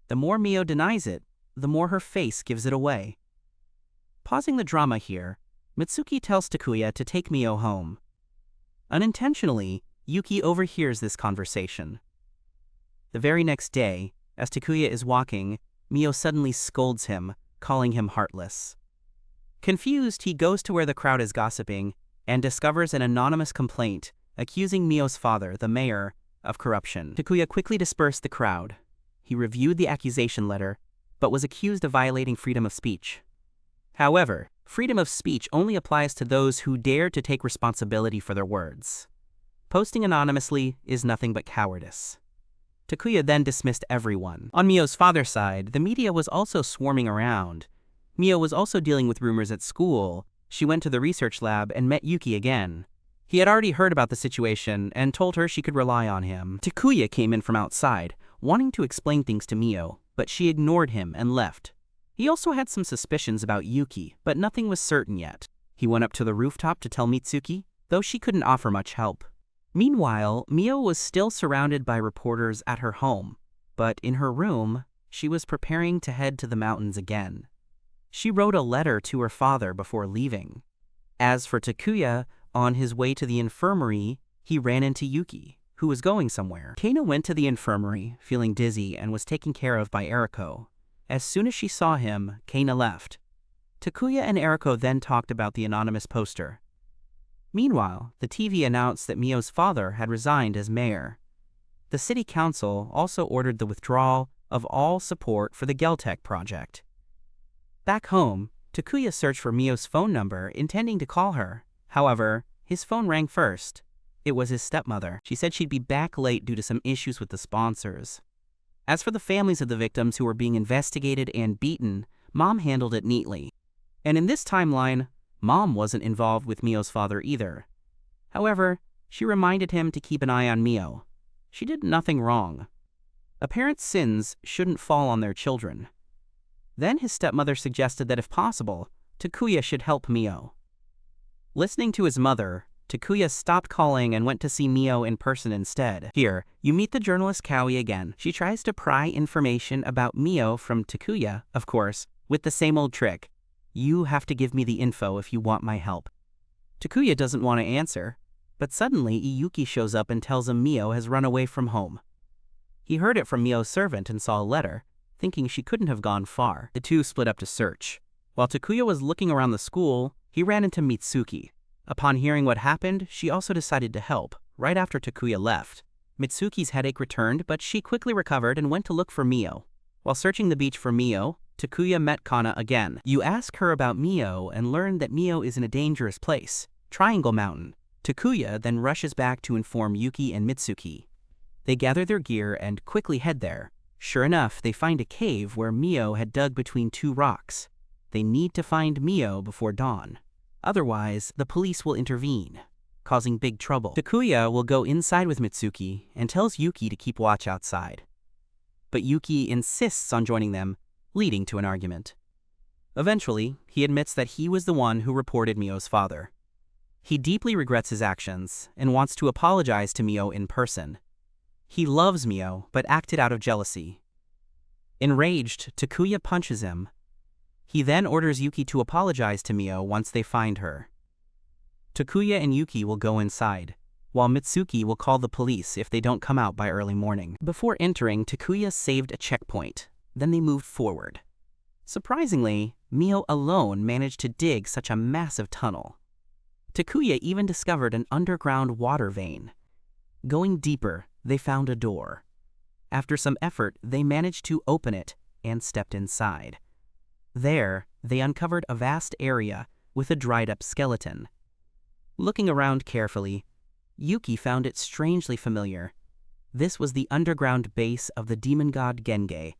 A: The more Mio denies it, the more her face gives it away. Pausing the drama here, Mitsuki tells Takuya to take Mio home. Unintentionally, Yuki overhears this conversation. The very next day, as Takuya is walking, Mio suddenly scolds him, calling him heartless. Confused, he goes to where the crowd is gossiping and discovers an anonymous complaint accusing Mio's father, the mayor, of corruption. Takuya quickly dispersed the crowd. He reviewed the accusation letter, but was accused of violating freedom of speech. However, Freedom of speech only applies to those who dare to take responsibility for their words. Posting anonymously is nothing but cowardice. Takuya then dismissed everyone. On Mio's father's side, the media was also swarming around. Mio was also dealing with rumors at school. She went to the research lab and met Yuki again. He had already heard about the situation and told her she could rely on him. Takuya came in from outside, wanting to explain things to Mio, but she ignored him and left. He also had some suspicions about Yuki, but nothing was certain yet. He went up to the rooftop to tell Mitsuki, though she couldn't offer much help. Meanwhile, Mio was still surrounded by reporters at her home, but in her room, she was preparing to head to the mountains again. She wrote a letter to her father before leaving. As for Takuya, on his way to the infirmary, he ran into Yuki, who was going somewhere. Kana went to the infirmary, feeling dizzy, and was taken care of by Eriko. As soon as she saw him, Kana left. Takuya and Eriko then talked about the anonymous poster. Meanwhile, the TV announced that Mio's father had resigned as mayor. The city council also ordered the withdrawal of all support for the Geltec project. Back home, Takuya searched for Mio's phone number, intending to call her. However, his phone rang first. It was his stepmother. She said she'd be back late due to some issues with the sponsors. As for the families of the victims who were being investigated and beaten, Mom handled it neatly. And in this timeline, Mom wasn't involved with Mio's father either. However, she reminded him to keep an eye on Mio. She did nothing wrong. A parent's sins shouldn't fall on their children. Then his stepmother suggested that if possible, Takuya should help Mio. Listening to his mother, Takuya stopped calling and went to see Mio in person instead. Here, you meet the journalist Kawi again. She tries to pry information about Mio from Takuya, of course, with the same old trick. You have to give me the info if you want my help. Takuya doesn't want to answer, but suddenly Iyuki shows up and tells him Mio has run away from home. He heard it from Mio's servant and saw a letter, thinking she couldn't have gone far. The two split up to search. While Takuya was looking around the school, he ran into Mitsuki. Upon hearing what happened, she also decided to help, right after Takuya left. Mitsuki's headache returned, but she quickly recovered and went to look for Mio. While searching the beach for Mio, Takuya met Kana again. You ask her about Mio and learn that Mio is in a dangerous place, Triangle Mountain. Takuya then rushes back to inform Yuki and Mitsuki. They gather their gear and quickly head there. Sure enough, they find a cave where Mio had dug between two rocks. They need to find Mio before dawn. Otherwise, the police will intervene, causing big trouble. Takuya will go inside with Mitsuki and tells Yuki to keep watch outside. But Yuki insists on joining them, leading to an argument. Eventually, he admits that he was the one who reported Mio's father. He deeply regrets his actions and wants to apologize to Mio in person. He loves Mio, but acted out of jealousy. Enraged, Takuya punches him. He then orders Yuki to apologize to Mio once they find her. Takuya and Yuki will go inside, while Mitsuki will call the police if they don't come out by early morning. Before entering, Takuya saved a checkpoint. Then they moved forward. Surprisingly, Mio alone managed to dig such a massive tunnel. Takuya even discovered an underground water vein. Going deeper, they found a door. After some effort, they managed to open it and stepped inside. There, they uncovered a vast area with a dried-up skeleton. Looking around carefully, Yuki found it strangely familiar. This was the underground base of the demon god Genge,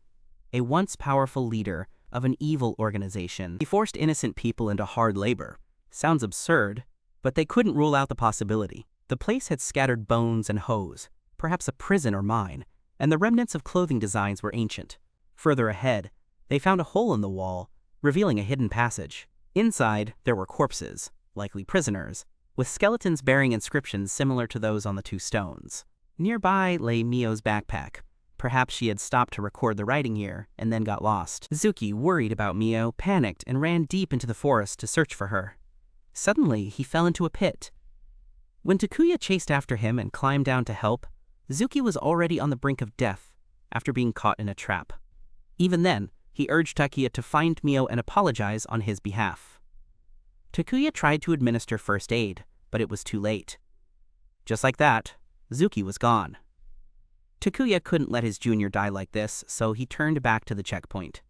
A: a once powerful leader of an evil organization. He forced innocent people into hard labor. Sounds absurd, but they couldn't rule out the possibility. The place had scattered bones and hose, perhaps a prison or mine, and the remnants of clothing designs were ancient. Further ahead, they found a hole in the wall, revealing a hidden passage. Inside, there were corpses, likely prisoners, with skeletons bearing inscriptions similar to those on the two stones. Nearby lay Mio's backpack. Perhaps she had stopped to record the writing here and then got lost. Zuki, worried about Mio, panicked and ran deep into the forest to search for her. Suddenly, he fell into a pit. When Takuya chased after him and climbed down to help, Zuki was already on the brink of death after being caught in a trap. Even then, he urged Takuya to find Mio and apologize on his behalf. Takuya tried to administer first aid, but it was too late. Just like that, Zuki was gone. Takuya couldn't let his junior die like this, so he turned back to the checkpoint.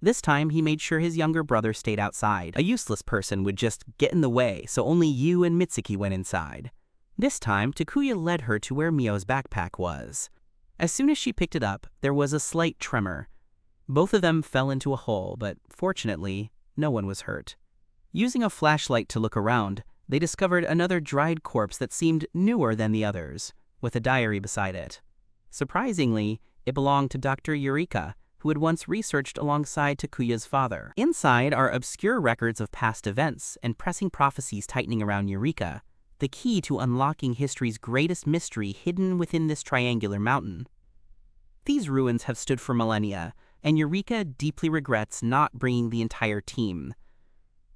A: This time, he made sure his younger brother stayed outside. A useless person would just get in the way, so only you and Mitsuki went inside. This time, Takuya led her to where Mio's backpack was. As soon as she picked it up, there was a slight tremor. Both of them fell into a hole, but fortunately, no one was hurt. Using a flashlight to look around, they discovered another dried corpse that seemed newer than the others, with a diary beside it. Surprisingly, it belonged to Dr. Eureka, who had once researched alongside Takuya's father. Inside are obscure records of past events and pressing prophecies tightening around Eureka, the key to unlocking history's greatest mystery hidden within this triangular mountain. These ruins have stood for millennia, and Eureka deeply regrets not bringing the entire team.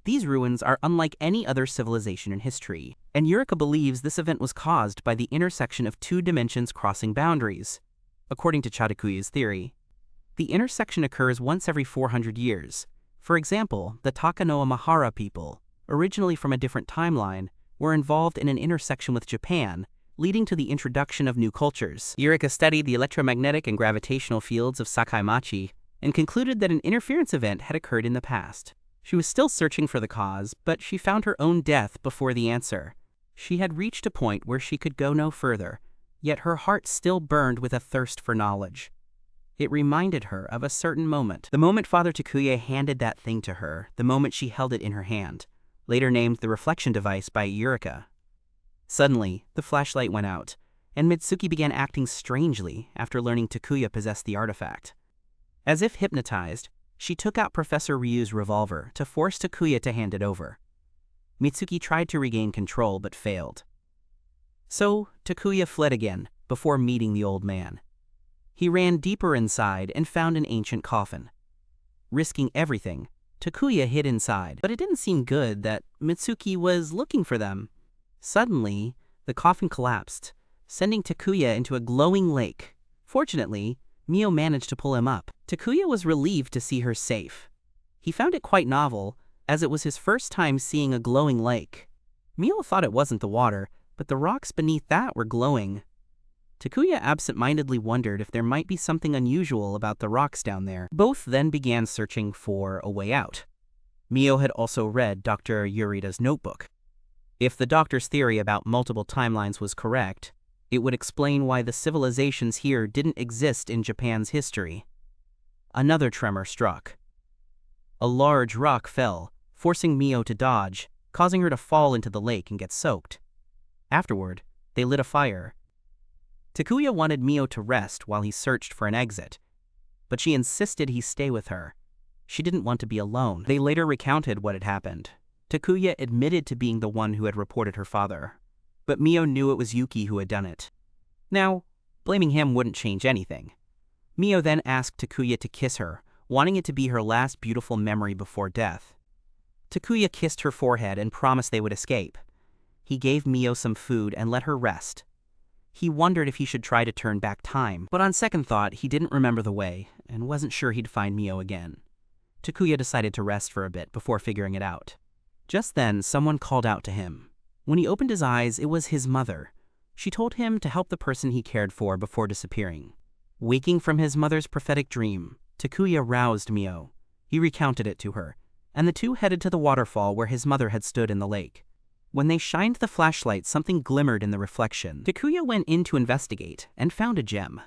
A: These ruins are unlike any other civilization in history, and Eureka believes this event was caused by the intersection of two dimensions crossing boundaries. According to Takuya's theory, the intersection occurs once every 400 years. For example, the Takanoa Mahara people, originally from a different timeline, were involved in an intersection with Japan, leading to the introduction of new cultures. Eureka studied the electromagnetic and gravitational fields of Sakaimachi and concluded that an interference event had occurred in the past. She was still searching for the cause, but she found her own death before the answer. She had reached a point where she could go no further, yet her heart still burned with a thirst for knowledge. It reminded her of a certain moment. The moment Father Takuya handed that thing to her, the moment she held it in her hand, later named the reflection device by Eureka. Suddenly, the flashlight went out, and Mitsuki began acting strangely after learning Takuya possessed the artifact. As if hypnotized, she took out Professor Ryu's revolver to force Takuya to hand it over. Mitsuki tried to regain control but failed. So, Takuya fled again, before meeting the old man. He ran deeper inside and found an ancient coffin. Risking everything, Takuya hid inside, but it didn't seem good that Mitsuki was looking for them. Suddenly, the coffin collapsed, sending Takuya into a glowing lake. Fortunately, Mio managed to pull him up. Takuya was relieved to see her safe. He found it quite novel, as it was his first time seeing a glowing lake. Mio thought it wasn't the water, but the rocks beneath that were glowing. Takuya absent-mindedly wondered if there might be something unusual about the rocks down there. Both then began searching for a way out. Mio had also read Dr. Yurita's notebook. If the doctor's theory about multiple timelines was correct, it would explain why the civilizations here didn't exist in Japan's history. Another tremor struck. A large rock fell, forcing Mio to dodge, causing her to fall into the lake and get soaked. Afterward, they lit a fire. Takuya wanted Mio to rest while he searched for an exit, but she insisted he stay with her. She didn't want to be alone. They later recounted what had happened. Takuya admitted to being the one who had reported her father, but Mio knew it was Yuki who had done it. Now, blaming him wouldn't change anything. Mio then asked Takuya to kiss her, wanting it to be her last beautiful memory before death. Takuya kissed her forehead and promised they would escape. He gave Mio some food and let her rest. He wondered if he should try to turn back time, but on second thought, he didn't remember the way and wasn't sure he'd find Mio again. Takuya decided to rest for a bit before figuring it out. Just then, someone called out to him. When he opened his eyes, it was his mother. She told him to help the person he cared for before disappearing. Waking from his mother's prophetic dream, Takuya roused Mio. He recounted it to her, and the two headed to the waterfall where his mother had stood in the lake. When they shined the flashlight, something glimmered in the reflection. Takuya went in to investigate and found a gem.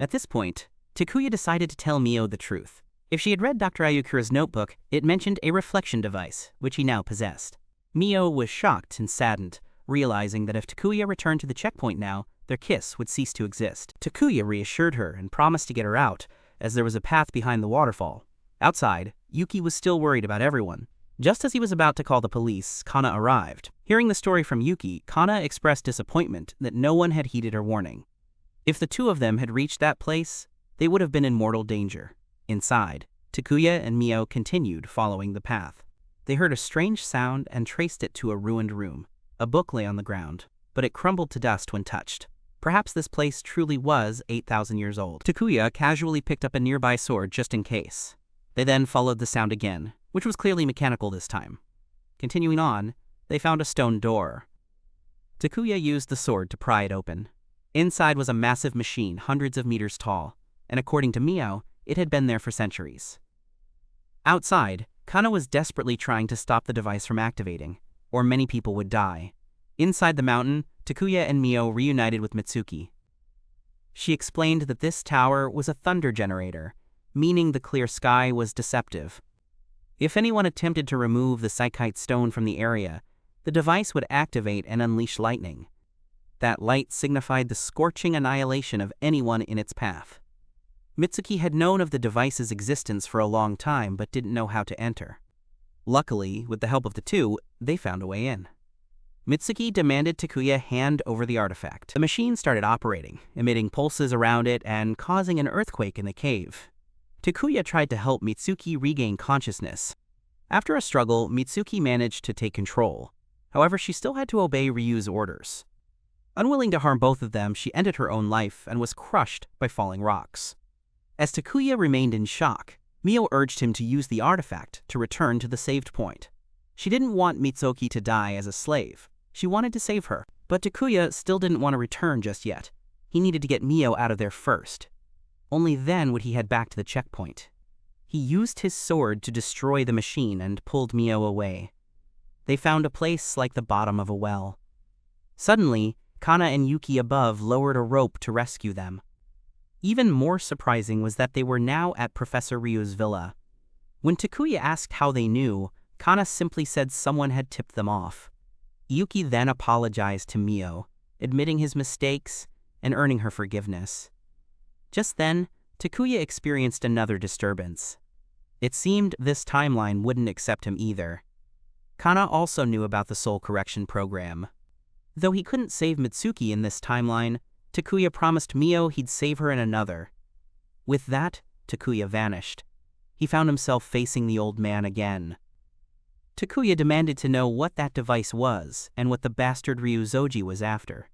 A: At this point, Takuya decided to tell Mio the truth. If she had read Dr. Ayukura's notebook, it mentioned a reflection device, which he now possessed. Mio was shocked and saddened, realizing that if Takuya returned to the checkpoint now, their kiss would cease to exist. Takuya reassured her and promised to get her out, as there was a path behind the waterfall. Outside, Yuki was still worried about everyone. Just as he was about to call the police, Kana arrived. Hearing the story from Yuki, Kana expressed disappointment that no one had heeded her warning. If the two of them had reached that place, they would have been in mortal danger. Inside, Takuya and Mio continued following the path. They heard a strange sound and traced it to a ruined room. A book lay on the ground, but it crumbled to dust when touched. Perhaps this place truly was 8,000 years old. Takuya casually picked up a nearby sword just in case. They then followed the sound again, which was clearly mechanical this time. Continuing on, they found a stone door. Takuya used the sword to pry it open. Inside was a massive machine hundreds of meters tall, and according to Mio, it had been there for centuries. Outside, Kana was desperately trying to stop the device from activating, or many people would die. Inside the mountain, Takuya and Mio reunited with Mitsuki. She explained that this tower was a thunder generator, meaning the clear sky was deceptive. If anyone attempted to remove the Psychite stone from the area, the device would activate and unleash lightning. That light signified the scorching annihilation of anyone in its path. Mitsuki had known of the device's existence for a long time but didn't know how to enter. Luckily, with the help of the two, they found a way in. Mitsuki demanded Takuya hand over the artifact. The machine started operating, emitting pulses around it and causing an earthquake in the cave. Takuya tried to help Mitsuki regain consciousness. After a struggle, Mitsuki managed to take control. However, she still had to obey Ryu's orders. Unwilling to harm both of them, she ended her own life and was crushed by falling rocks. As Takuya remained in shock, Mio urged him to use the artifact to return to the saved point. She didn't want Mitsuki to die as a slave. She wanted to save her, but Takuya still didn't want to return just yet. He needed to get Mio out of there first. Only then would he head back to the checkpoint. He used his sword to destroy the machine and pulled Mio away. They found a place like the bottom of a well. Suddenly, Kana and Yuki above lowered a rope to rescue them. Even more surprising was that they were now at Professor Ryu's villa. When Takuya asked how they knew, Kana simply said someone had tipped them off. Yuki then apologized to Mio, admitting his mistakes and earning her forgiveness. Just then, Takuya experienced another disturbance. It seemed this timeline wouldn't accept him either. Kana also knew about the soul correction program. Though he couldn't save Mitsuki in this timeline, Takuya promised Mio he'd save her in another. With that, Takuya vanished. He found himself facing the old man again. Takuya demanded to know what that device was and what the bastard Ryuzoji was after.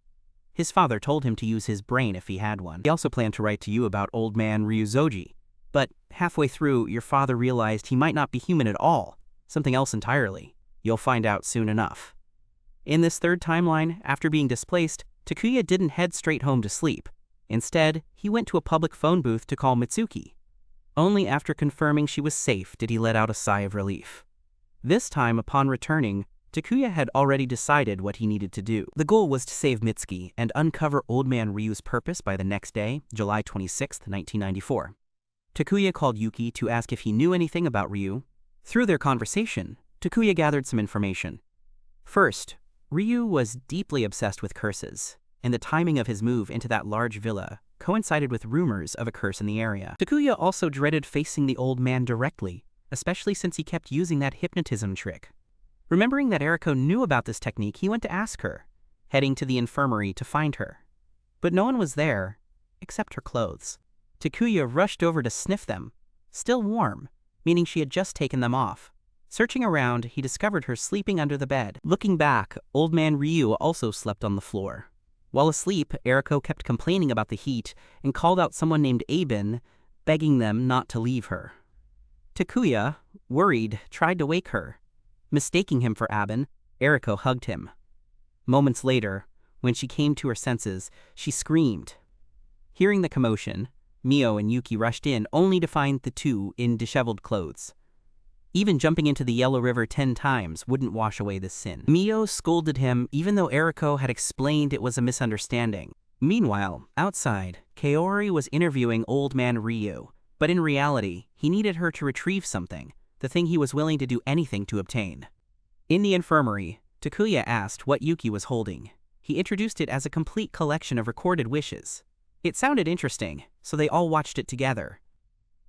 A: His father told him to use his brain if he had one. He also planned to write to you about old man Ryuzoji, but halfway through, your father realized he might not be human at all, something else entirely. You'll find out soon enough. In this third timeline, after being displaced, Takuya didn't head straight home to sleep. Instead, he went to a public phone booth to call Mitsuki. Only after confirming she was safe did he let out a sigh of relief. This time, upon returning, Takuya had already decided what he needed to do. The goal was to save Mitsuki and uncover Old Man Ryu's purpose by the next day, July 26, 1994. Takuya called Yuki to ask if he knew anything about Ryu. Through their conversation, Takuya gathered some information. First, Ryu was deeply obsessed with curses, and the timing of his move into that large villa coincided with rumors of a curse in the area. Takuya also dreaded facing the old man directly, especially since he kept using that hypnotism trick. Remembering that Eriko knew about this technique, he went to ask her, heading to the infirmary to find her. But no one was there, except her clothes. Takuya rushed over to sniff them, still warm, meaning she had just taken them off. Searching around, he discovered her sleeping under the bed. Looking back, Old Man Ryu also slept on the floor. While asleep, Eriko kept complaining about the heat and called out someone named Aben, begging them not to leave her. Takuya, worried, tried to wake her. Mistaking him for Aben, Eriko hugged him. Moments later, when she came to her senses, she screamed. Hearing the commotion, Mio and Yuki rushed in only to find the two in disheveled clothes. Even jumping into the Yellow River 10 times wouldn't wash away this sin. Mio scolded him even though Eriko had explained it was a misunderstanding. Meanwhile, outside, Kaori was interviewing Old Man Ryu, but in reality, he needed her to retrieve something, the thing he was willing to do anything to obtain. In the infirmary, Takuya asked what Yuki was holding. He introduced it as a complete collection of recorded wishes. It sounded interesting, so they all watched it together.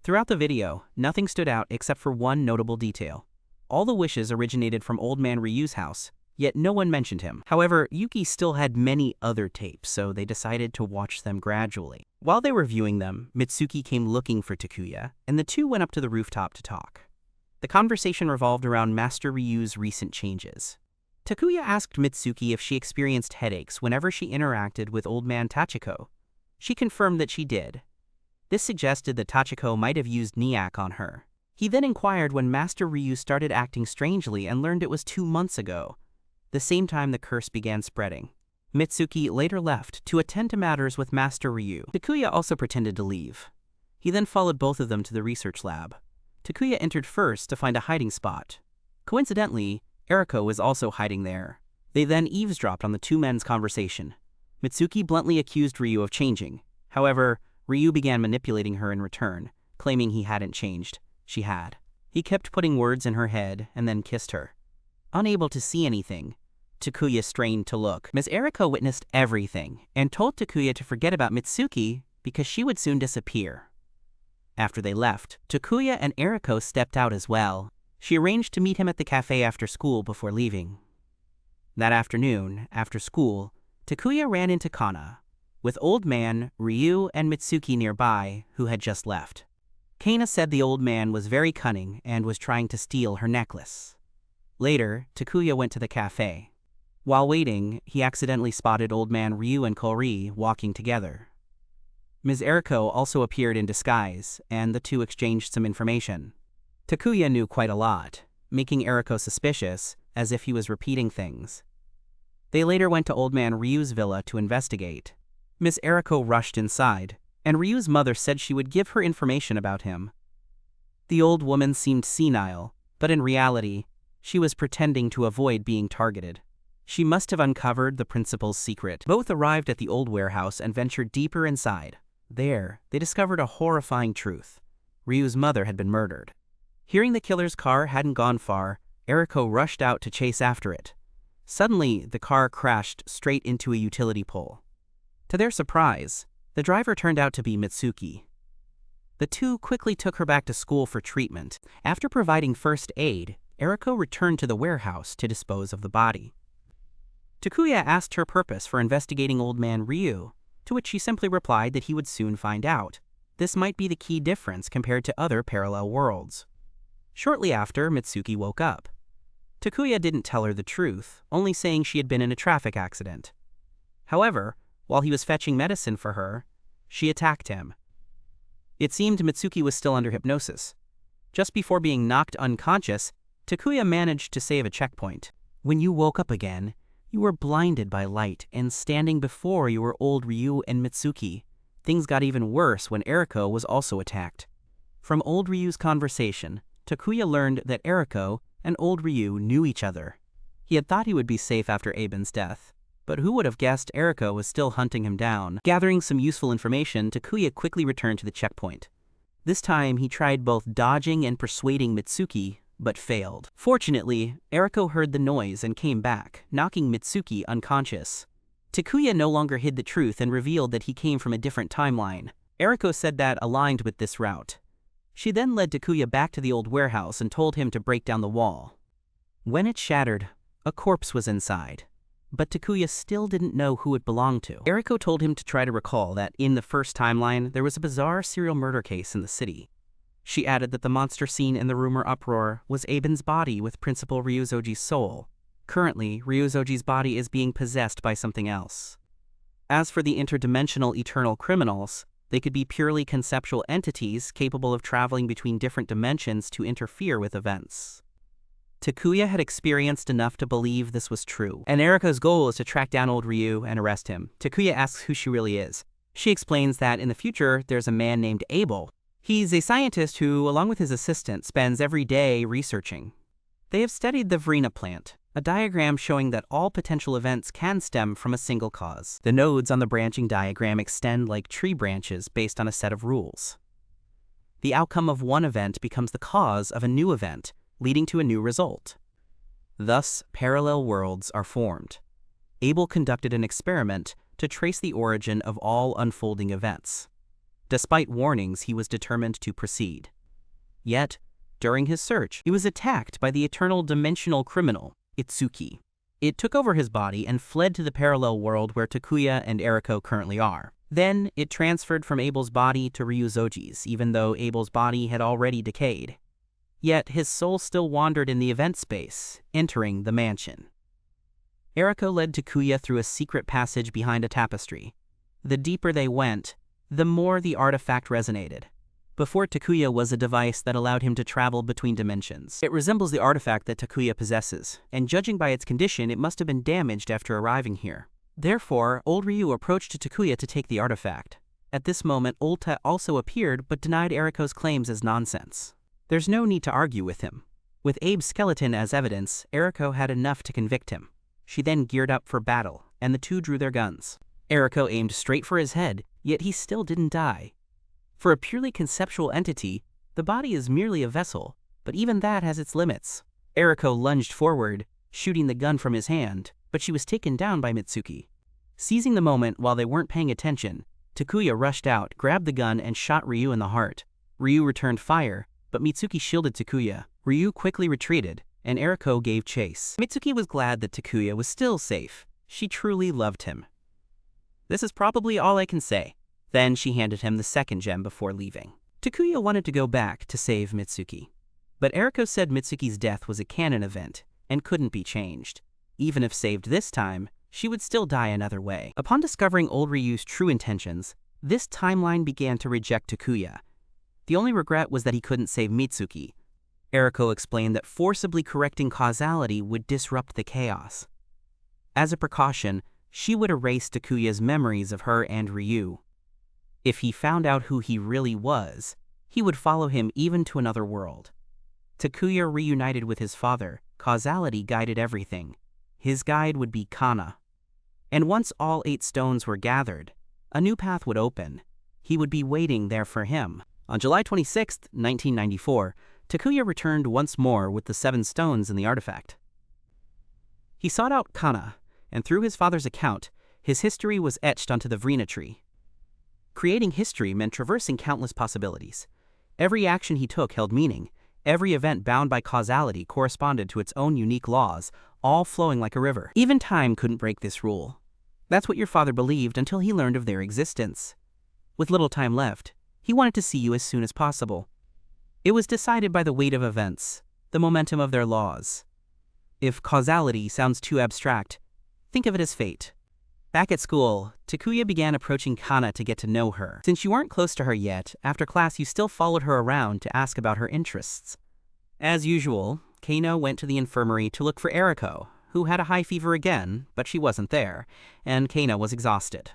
A: Throughout the video, nothing stood out except for one notable detail. All the wishes originated from Old Man Ryu's house, yet no one mentioned him. However, Yuki still had many other tapes, so they decided to watch them gradually. While they were viewing them, Mitsuki came looking for Takuya, and the two went up to the rooftop to talk. The conversation revolved around Master Ryu's recent changes. Takuya asked Mitsuki if she experienced headaches whenever she interacted with Old Man Tachiko. She confirmed that she did. This suggested that Tachiko might have used Niak on her. He then inquired when Master Ryu started acting strangely and learned it was 2 months ago, the same time the curse began spreading. Mitsuki later left to attend to matters with Master Ryu. Takuya also pretended to leave. He then followed both of them to the research lab. Takuya entered first to find a hiding spot. Coincidentally, Eriko was also hiding there. They then eavesdropped on the two men's conversation. Mitsuki bluntly accused Ryu of changing. However, Ryu began manipulating her in return, claiming he hadn't changed. She had. He kept putting words in her head and then kissed her. Unable to see anything, Takuya strained to look. Miss Eriko witnessed everything and told Takuya to forget about Mitsuki because she would soon disappear. After they left, Takuya and Eriko stepped out as well. She arranged to meet him at the cafe after school before leaving. That afternoon, after school, Takuya ran into Kana, with old man, Ryu, and Mitsuki nearby, who had just left. Kana said the old man was very cunning and was trying to steal her necklace. Later, Takuya went to the cafe. While waiting, he accidentally spotted old man Ryu and Kori walking together. Ms. Eriko also appeared in disguise, and the two exchanged some information. Takuya knew quite a lot, making Eriko suspicious, as if he was repeating things. They later went to old man Ryu's villa to investigate. Miss Eriko rushed inside, and Ryu's mother said she would give her information about him. The old woman seemed senile, but in reality, she was pretending to avoid being targeted. She must have uncovered the principal's secret. Both arrived at the old warehouse and ventured deeper inside. There, they discovered a horrifying truth. Ryu's mother had been murdered. Hearing the killer's car hadn't gone far, Eriko rushed out to chase after it. Suddenly, the car crashed straight into a utility pole. To their surprise, the driver turned out to be Mitsuki. The two quickly took her back to school for treatment. After providing first aid, Eriko returned to the warehouse to dispose of the body. Takuya asked her purpose for investigating old man Ryu, to which she simply replied that he would soon find out. This might be the key difference compared to other parallel worlds. Shortly after, Mitsuki woke up. Takuya didn't tell her the truth, only saying she had been in a traffic accident. However, while he was fetching medicine for her, she attacked him. It seemed Mitsuki was still under hypnosis. Just before being knocked unconscious, Takuya managed to save a checkpoint. When you woke up again, you were blinded by light, and standing before you were old Ryu and Mitsuki. Things got even worse when Eriko was also attacked. From old Ryu's conversation, Takuya learned that Eriko and old Ryu knew each other. He had thought he would be safe after Aben's death, but who would have guessed Eriko was still hunting him down? Gathering some useful information, Takuya quickly returned to the checkpoint. This time, he tried both dodging and persuading Mitsuki, but failed. Fortunately, Eriko heard the noise and came back, knocking Mitsuki unconscious. Takuya no longer hid the truth and revealed that he came from a different timeline. Eriko said that aligned with this route. She then led Takuya back to the old warehouse and told him to break down the wall. When it shattered, a corpse was inside, but Takuya still didn't know who it belonged to. Eriko told him to try to recall that in the first timeline, there was a bizarre serial murder case in the city. She added that the monster seen in the rumor uproar was Aben's body with Principal Ryuzoji's soul. Currently, Ryuzoji's body is being possessed by something else. As for the interdimensional eternal criminals, they could be purely conceptual entities capable of traveling between different dimensions to interfere with events. Takuya had experienced enough to believe this was true, and Eriko's goal is to track down old Ryu and arrest him. Takuya asks who she really is. She explains that in the future, there's a man named Abel. He's a scientist who, along with his assistant, spends every day researching. They have studied the Vrina plant, a diagram showing that all potential events can stem from a single cause. The nodes on the branching diagram extend like tree branches based on a set of rules. The outcome of one event becomes the cause of a new event, leading to a new result. Thus, parallel worlds are formed. Abel conducted an experiment to trace the origin of all unfolding events. Despite warnings, he was determined to proceed. Yet, during his search, he was attacked by the eternal dimensional criminal, Itsuki. It took over his body and fled to the parallel world where Takuya and Eriko currently are. Then, it transferred from Abel's body to Ryuzoji's, even though Abel's body had already decayed. Yet, his soul still wandered in the event space, entering the mansion. Eriko led Takuya through a secret passage behind a tapestry. The deeper they went, the more the artifact resonated. Before Takuya was a device that allowed him to travel between dimensions. It resembles the artifact that Takuya possesses, and judging by its condition, it must have been damaged after arriving here. Therefore, old Ryu approached Takuya to take the artifact. At this moment, Old Ta also appeared but denied Eriko's claims as nonsense. There's no need to argue with him. With Abe's skeleton as evidence, Eriko had enough to convict him. She then geared up for battle, and the two drew their guns. Eriko aimed straight for his head, yet he still didn't die. For a purely conceptual entity, the body is merely a vessel, but even that has its limits. Eriko lunged forward, shooting the gun from his hand, but she was taken down by Mitsuki. Seizing the moment while they weren't paying attention, Takuya rushed out, grabbed the gun, and shot Ryu in the heart. Ryu returned fire, but Mitsuki shielded Takuya. Ryu quickly retreated, and Eriko gave chase. Mitsuki was glad that Takuya was still safe. She truly loved him. "This is probably all I can say." Then she handed him the second gem before leaving. Takuya wanted to go back to save Mitsuki, but Eriko said Mitsuki's death was a canon event and couldn't be changed. Even if saved this time, she would still die another way. Upon discovering old Ryu's true intentions, this timeline began to reject Takuya. The only regret was that he couldn't save Mitsuki. Eriko explained that forcibly correcting causality would disrupt the chaos. As a precaution, she would erase Takuya's memories of her and Ryu. If he found out who he really was, he would follow him even to another world. Takuya reunited with his father. Causality guided everything. His guide would be Kana. And once all 8 stones were gathered, a new path would open. He would be waiting there for him. On July 26, 1994, Takuya returned once more with the 7 stones in the artifact. He sought out Kana, and through his father's account, his history was etched onto the Vrina tree. Creating history meant traversing countless possibilities. Every action he took held meaning. Every event bound by causality corresponded to its own unique laws, all flowing like a river. Even time couldn't break this rule. That's what your father believed until he learned of their existence. With little time left, he wanted to see you as soon as possible. It was decided by the weight of events, the momentum of their laws. If causality sounds too abstract, think of it as fate. Back at school, Takuya began approaching Kana to get to know her. Since you weren't close to her yet, after class you still followed her around to ask about her interests. As usual, Kano went to the infirmary to look for Eriko, who had a high fever again, but she wasn't there, and Kano was exhausted.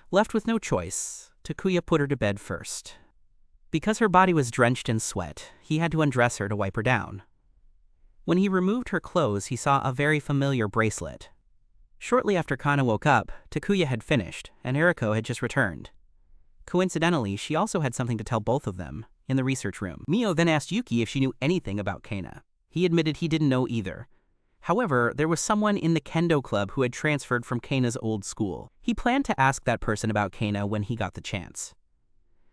A: Left with no choice, Takuya put her to bed first. Because her body was drenched in sweat, he had to undress her to wipe her down. When he removed her clothes, he saw a very familiar bracelet. Shortly after Kana woke up, Takuya had finished, and Eriko had just returned. Coincidentally, she also had something to tell both of them, in the research room. Mio then asked Yuki if she knew anything about Kana. He admitted he didn't know either. However, there was someone in the kendo club who had transferred from Kana's old school. He planned to ask that person about Kana when he got the chance.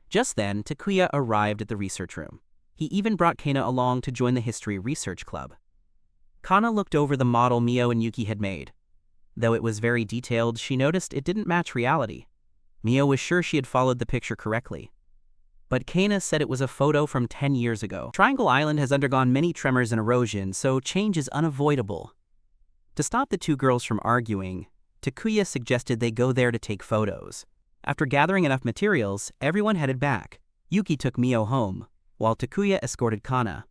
A: Just then, Takuya arrived at the research room. He even brought Kana along to join the history research club. Kana looked over the model Mio and Yuki had made. Though it was very detailed, she noticed it didn't match reality. Mio was sure she had followed the picture correctly. But Kana said it was a photo from 10 years ago. Triangle Island has undergone many tremors and erosion, so change is unavoidable. To stop the two girls from arguing, Takuya suggested they go there to take photos. After gathering enough materials, everyone headed back. Yuki took Mio home, while Takuya escorted Kana.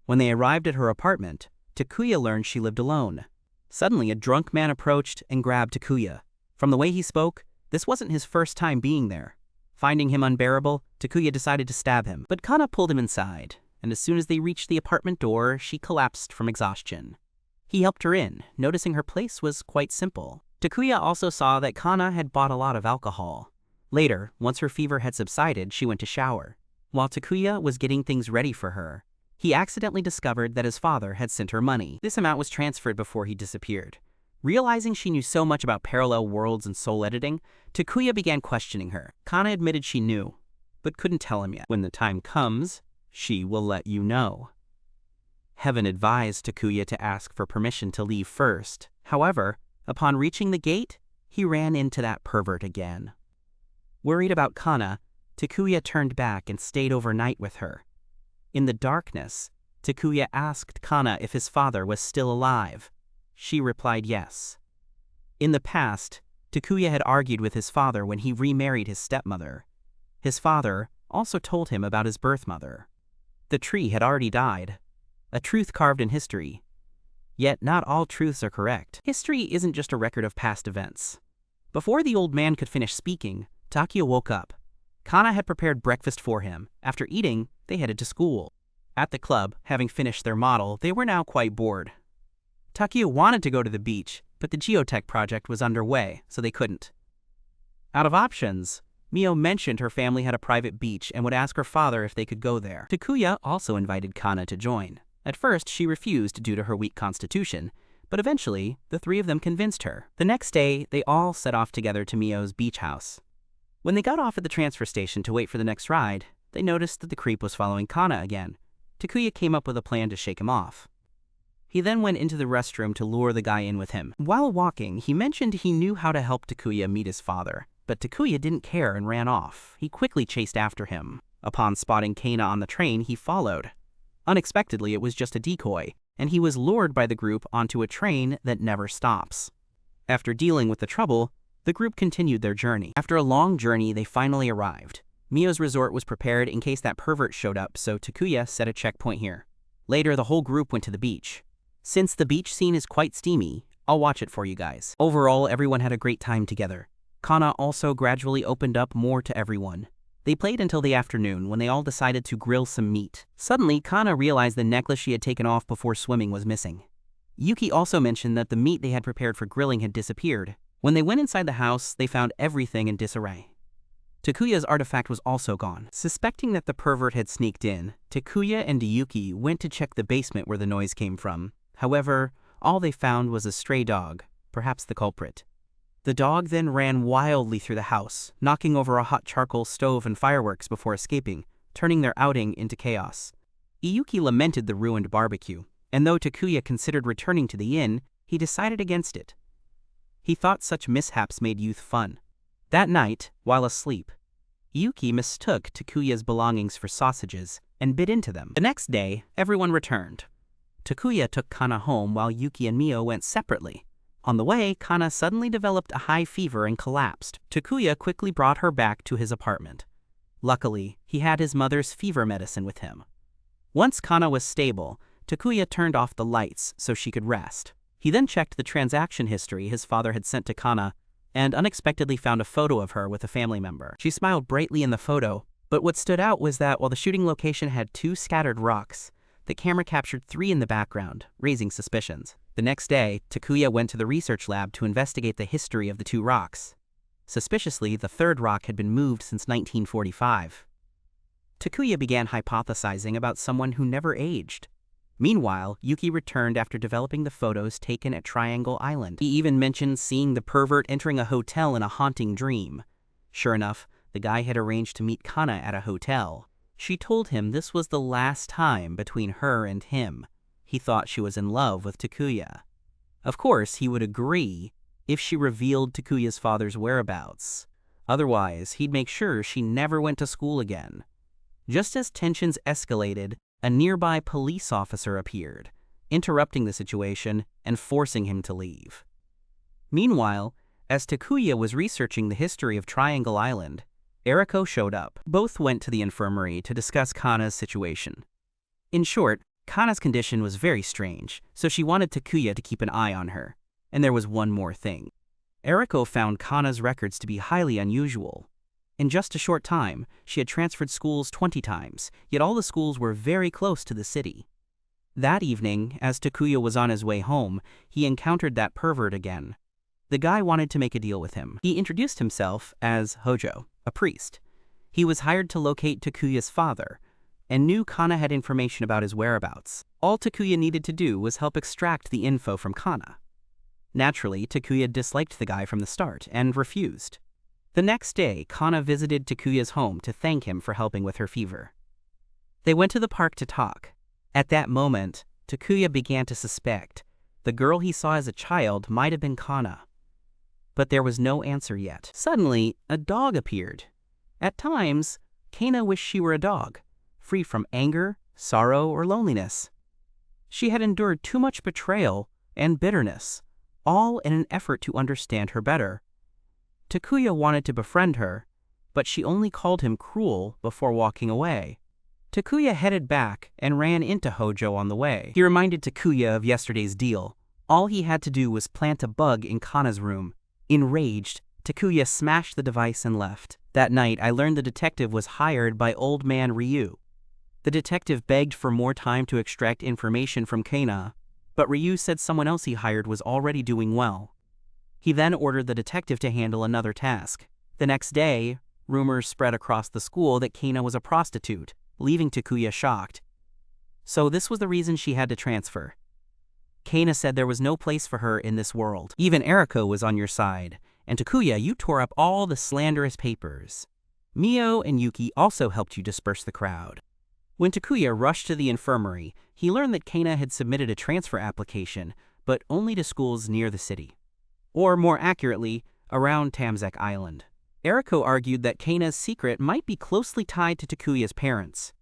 A: When they arrived at her apartment, Takuya learned she lived alone. Suddenly, a drunk man approached and grabbed Takuya. From the way he spoke, this wasn't his first time being there. Finding him unbearable, Takuya decided to stab him, but Kana pulled him inside, and as soon as they reached the apartment door, she collapsed from exhaustion. He helped her in, noticing her place was quite simple. Takuya also saw that Kana had bought a lot of alcohol. Later, once her fever had subsided, she went to shower. While Takuya was getting things ready for her, he accidentally discovered that his father had sent her money. This amount was transferred before he disappeared. Realizing she knew so much about parallel worlds and soul editing, Takuya began questioning her. Kana admitted she knew, but couldn't tell him yet. When the time comes, she will let you know. Heaven advised Takuya to ask for permission to leave first. However, upon reaching the gate, he ran into that pervert again. Worried about Kana, Takuya turned back and stayed overnight with her. In the darkness, Takuya asked Kana if his father was still alive. She replied yes. In the past, Takuya had argued with his father when he remarried his stepmother. His father also told him about his birth mother. The tree had already died, a truth carved in history. Yet not all truths are correct. History isn't just a record of past events. Before the old man could finish speaking, Takuya woke up. Kana had prepared breakfast for him. After eating, they headed to school. At the club, having finished their model, they were now quite bored. Takuya wanted to go to the beach, but the geotech project was underway, so they couldn't. Out of options, Mio mentioned her family had a private beach and would ask her father if they could go there. Takuya also invited Kana to join. At first, she refused due to her weak constitution, but eventually, the three of them convinced her. The next day, they all set off together to Mio's beach house. When they got off at the transfer station to wait for the next ride, they noticed that the creep was following Kana again. Takuya came up with a plan to shake him off. He then went into the restroom to lure the guy in with him. While walking, he mentioned he knew how to help Takuya meet his father, but Takuya didn't care and ran off. He quickly chased after him. Upon spotting Kana on the train, he followed. Unexpectedly, it was just a decoy, and he was lured by the group onto a train that never stops. After dealing with the trouble, the group continued their journey. After a long journey, they finally arrived. Mio's resort was prepared in case that pervert showed up, so Takuya set a checkpoint here. Later, the whole group went to the beach. Since the beach scene is quite steamy, I'll watch it for you guys. Overall, everyone had a great time together. Kana also gradually opened up more to everyone. They played until the afternoon when they all decided to grill some meat. Suddenly, Kana realized the necklace she had taken off before swimming was missing. Yuki also mentioned that the meat they had prepared for grilling had disappeared. When they went inside the house, they found everything in disarray. Takuya's artifact was also gone. Suspecting that the pervert had sneaked in, Takuya and Yuki went to check the basement where the noise came from. However, all they found was a stray dog, perhaps the culprit. The dog then ran wildly through the house, knocking over a hot charcoal stove and fireworks before escaping, turning their outing into chaos. Iyuki lamented the ruined barbecue, and though Takuya considered returning to the inn, he decided against it. He thought such mishaps made youth fun. That night, while asleep, Yuki mistook Takuya's belongings for sausages and bit into them. The next day, everyone returned. Takuya took Kana home while Yuki and Mio went separately. On the way, Kana suddenly developed a high fever and collapsed. Takuya quickly brought her back to his apartment. Luckily, he had his mother's fever medicine with him. Once Kana was stable, Takuya turned off the lights so she could rest. He then checked the transaction history his father had sent to Kana and unexpectedly found a photo of her with a family member. She smiled brightly in the photo, but what stood out was that while the shooting location had 2 scattered rocks, the camera captured 3 in the background, raising suspicions. The next day, Takuya went to the research lab to investigate the history of the 2 rocks. Suspiciously, the 3rd rock had been moved since 1945. Takuya began hypothesizing about someone who never aged. Meanwhile, Yuki returned after developing the photos taken at Triangle Island. He even mentioned seeing the pervert entering a hotel in a haunting dream. Sure enough, the guy had arranged to meet Kana at a hotel. She told him this was the last time between her and him. He thought she was in love with Takuya. Of course, he would agree if she revealed Takuya's father's whereabouts. Otherwise, he'd make sure she never went to school again. Just as tensions escalated, a nearby police officer appeared, interrupting the situation and forcing him to leave. Meanwhile, as Takuya was researching the history of Triangle Island, Eriko showed up. Both went to the infirmary to discuss Kana's situation. In short, Kana's condition was very strange, so she wanted Takuya to keep an eye on her. And there was one more thing. Eriko found Kana's records to be highly unusual. In just a short time, she had transferred schools 20 times, yet all the schools were very close to the city. That evening, as Takuya was on his way home, he encountered that pervert again. The guy wanted to make a deal with him. He introduced himself as Hojo, a priest. He was hired to locate Takuya's father, and knew Kana had information about his whereabouts. All Takuya needed to do was help extract the info from Kana. Naturally, Takuya disliked the guy from the start and refused. The next day, Kana visited Takuya's home to thank him for helping with her fever. They went to the park to talk. At that moment, Takuya began to suspect the girl he saw as a child might have been Kana. But there was no answer yet. Suddenly, a dog appeared. At times, Kana wished she were a dog, free from anger, sorrow, or loneliness. She had endured too much betrayal and bitterness, all in an effort to understand her better. Takuya wanted to befriend her, but she only called him cruel before walking away. Takuya headed back and ran into Hojo on the way. He reminded Takuya of yesterday's deal. All he had to do was plant a bug in Kana's room. Enraged, Takuya smashed the device and left. That night, I learned the detective was hired by Old Man Ryu. The detective begged for more time to extract information from Kana, but Ryu said someone else he hired was already doing well. He then ordered the detective to handle another task. The next day, rumors spread across the school that Kana was a prostitute, leaving Takuya shocked. So this was the reason she had to transfer. Kana said there was no place for her in this world. Even Eriko was on your side, and Takuya, you tore up all the slanderous papers. Mio and Yuki also helped you disperse the crowd. When Takuya rushed to the infirmary, he learned that Kana had submitted a transfer application, but only to schools near the city. Or more accurately, around Tamzek Island. Eriko argued that Kana's secret might be closely tied to Takuya's parents.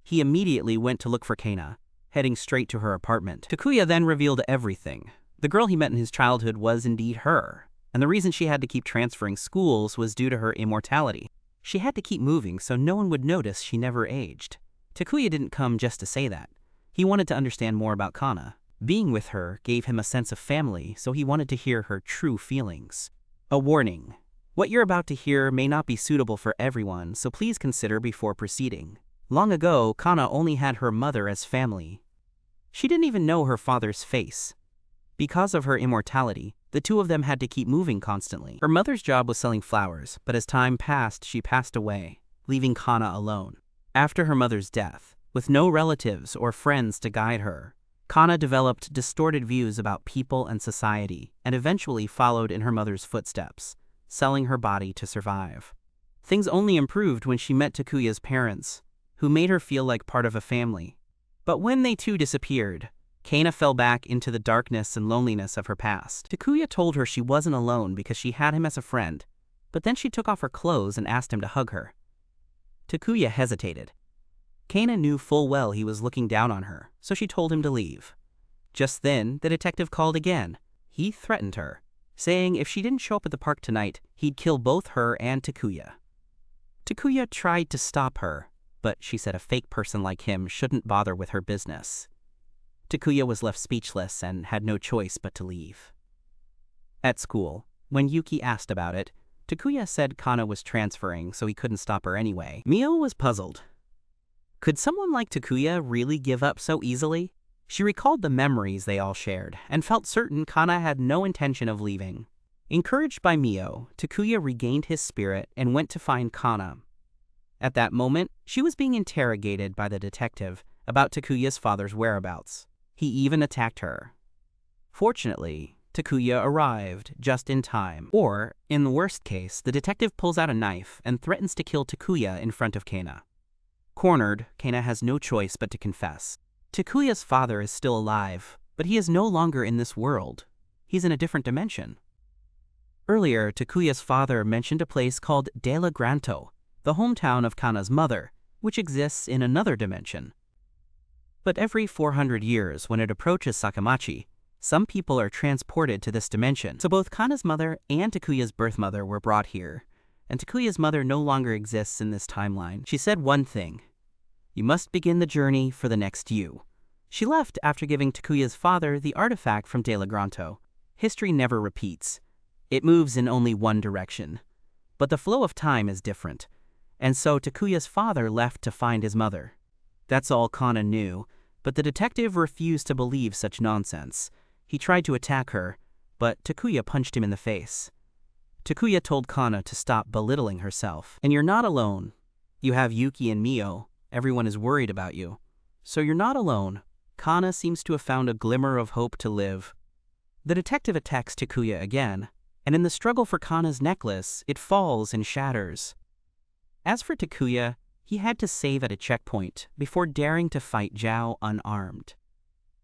A: He immediately went to look for Kana, heading straight to her apartment. Takuya then revealed everything. The girl he met in his childhood was indeed her, and the reason she had to keep transferring schools was due to her immortality. She had to keep moving so no one would notice she never aged. Takuya didn't come just to say that. He wanted to understand more about Kana. Being with her gave him a sense of family, so he wanted to hear her true feelings. A warning. What you're about to hear may not be suitable for everyone, so please consider before proceeding. Long ago, Kana only had her mother as family. She didn't even know her father's face. Because of her immortality, the two of them had to keep moving constantly. Her mother's job was selling flowers, but as time passed, she passed away, leaving Kana alone. After her mother's death, with no relatives or friends to guide her, Kana developed distorted views about people and society, and eventually followed in her mother's footsteps, selling her body to survive. Things only improved when she met Takuya's parents, who made her feel like part of a family. But when they too disappeared, Kana fell back into the darkness and loneliness of her past. Takuya told her she wasn't alone because she had him as a friend, but then she took off her clothes and asked him to hug her. Takuya hesitated. Kana knew full well he was looking down on her, so she told him to leave. Just then, the detective called again. He threatened her, saying if she didn't show up at the park tonight, he'd kill both her and Takuya. Takuya tried to stop her, but she said a fake person like him shouldn't bother with her business. Takuya was left speechless and had no choice but to leave. At school, when Yuki asked about it, Takuya said Kana was transferring, so he couldn't stop her anyway. Mio was puzzled. Could someone like Takuya really give up so easily? She recalled the memories they all shared, and felt certain Kana had no intention of leaving. Encouraged by Mio, Takuya regained his spirit and went to find Kana. At that moment, she was being interrogated by the detective about Takuya's father's whereabouts. He even attacked her. Fortunately, Takuya arrived just in time. Or, in the worst case, the detective pulls out a knife and threatens to kill Takuya in front of Kana. Cornered, Kana has no choice but to confess. Takuya's father is still alive, but he is no longer in this world. He's in a different dimension. Earlier, Takuya's father mentioned a place called De La Granto, the hometown of Kana's mother, which exists in another dimension. But every 400 years, when it approaches Sakamachi, some people are transported to this dimension. So both Kana's mother and Takuya's birth mother were brought here, and Takuya's mother no longer exists in this timeline. She said one thing: you must begin the journey for the next you. She left after giving Takuya's father the artifact from De La Granto. History never repeats. It moves in only one direction. But the flow of time is different, and so Takuya's father left to find his mother. That's all Kana knew, but the detective refused to believe such nonsense. He tried to attack her, but Takuya punched him in the face. Takuya told Kana to stop belittling herself. And you're not alone. You have Yuki and Mio. Everyone is worried about you. So you're not alone. Kana seems to have found a glimmer of hope to live. The detective attacks Takuya again, and in the struggle for Kana's necklace, it falls and shatters. As for Takuya, he had to save at a checkpoint before daring to fight Zhao unarmed.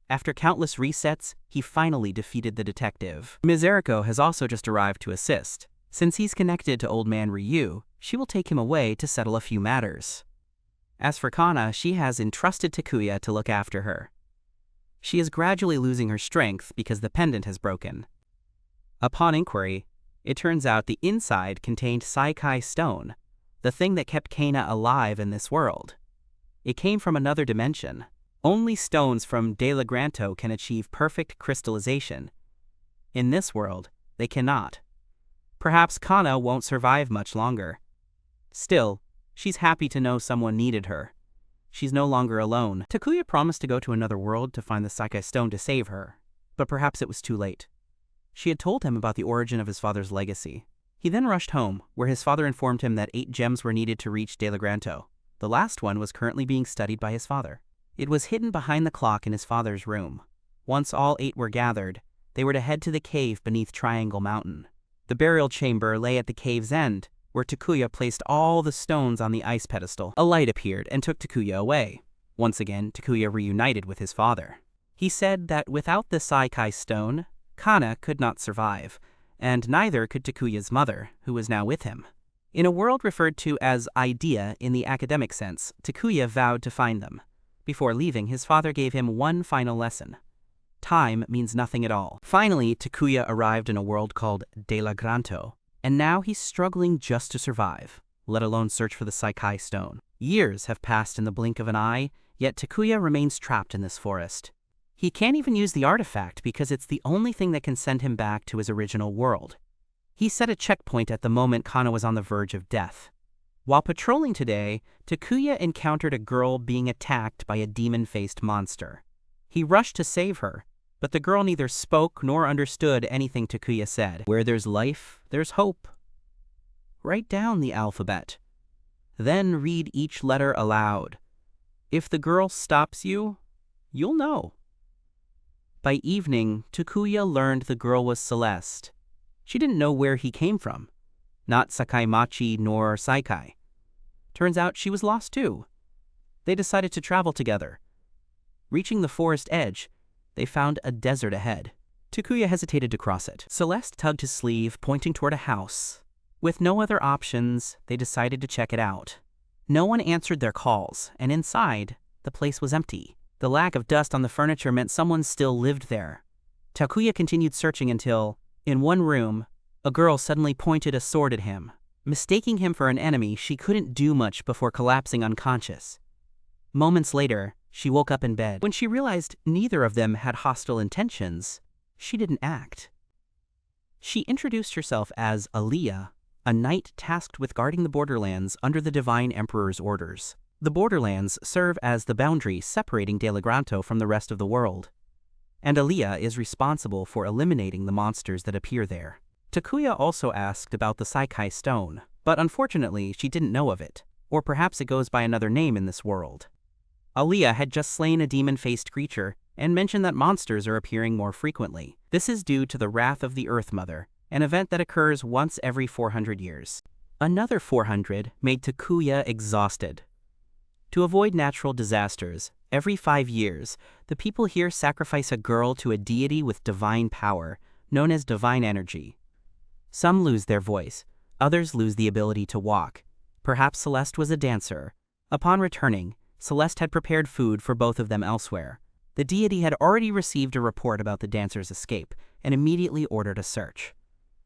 A: After countless resets, he finally defeated the detective. Ms. Eriko has also just arrived to assist. Since he's connected to Old Man Ryu, she will take him away to settle a few matters. As for Kana, she has entrusted Takuya to look after her. She is gradually losing her strength because the pendant has broken. Upon inquiry, it turns out the inside contained Saikai Stone, the thing that kept Kana alive in this world. It came from another dimension. Only stones from De La Granto can achieve perfect crystallization. In this world, they cannot. Perhaps Kana won't survive much longer. Still, she's happy to know someone needed her. She's no longer alone. Takuya promised to go to another world to find the Saikai stone to save her, but perhaps it was too late. She had told him about the origin of his father's legacy. He then rushed home, where his father informed him that 8 gems were needed to reach Delagranto. The last one was currently being studied by his father. It was hidden behind the clock in his father's room. Once all 8 were gathered, they were to head to the cave beneath Triangle Mountain. The burial chamber lay at the cave's end, where Takuya placed all the stones on the ice pedestal. A light appeared and took Takuya away. Once again, Takuya reunited with his father. He said that without the Saikai stone, Kana could not survive, and neither could Takuya's mother, who was now with him. In a world referred to as idea in the academic sense, Takuya vowed to find them. Before leaving, his father gave him one final lesson. Time means nothing at all. Finally, Takuya arrived in a world called Delagranto, and now he's struggling just to survive, let alone search for the Saikai stone. Years have passed in the blink of an eye, yet Takuya remains trapped in this forest. He can't even use the artifact because it's the only thing that can send him back to his original world. He set a checkpoint at the moment Kana was on the verge of death. While patrolling today, Takuya encountered a girl being attacked by a demon-faced monster. He rushed to save her, but the girl neither spoke nor understood anything Takuya said. Where there's life, there's hope. Write down the alphabet. Then read each letter aloud. If the girl stops you, you'll know. By evening, Takuya learned the girl was Celeste. She didn't know where he came from. Not Sakaimachi nor Saikai. Turns out she was lost too. They decided to travel together. Reaching the forest edge, they found a desert ahead. Takuya hesitated to cross it. Celeste tugged his sleeve, pointing toward a house. With no other options, they decided to check it out. No one answered their calls, and inside, the place was empty. The lack of dust on the furniture meant someone still lived there. Takuya continued searching until, in one room, a girl suddenly pointed a sword at him. Mistaking him for an enemy, she couldn't do much before collapsing unconscious. Moments later, she woke up in bed. When she realized neither of them had hostile intentions, she didn't act. She introduced herself as Aliyah, a knight tasked with guarding the borderlands under the Divine Emperor's orders. The borderlands serve as the boundary separating Delagranto from the rest of the world, and Aliyah is responsible for eliminating the monsters that appear there. Takuya also asked about the Saikai stone, but unfortunately she didn't know of it, or perhaps it goes by another name in this world. Aliyah had just slain a demon-faced creature and mentioned that monsters are appearing more frequently. This is due to the wrath of the Earth Mother, an event that occurs once every 400 years. Another 400 made Takuya exhausted. To avoid natural disasters, every 5 years, the people here sacrifice a girl to a deity with divine power, known as divine energy. Some lose their voice, others lose the ability to walk. Perhaps Celeste was a dancer. Upon returning, Celeste had prepared food for both of them elsewhere. The deity had already received a report about the dancer's escape and immediately ordered a search.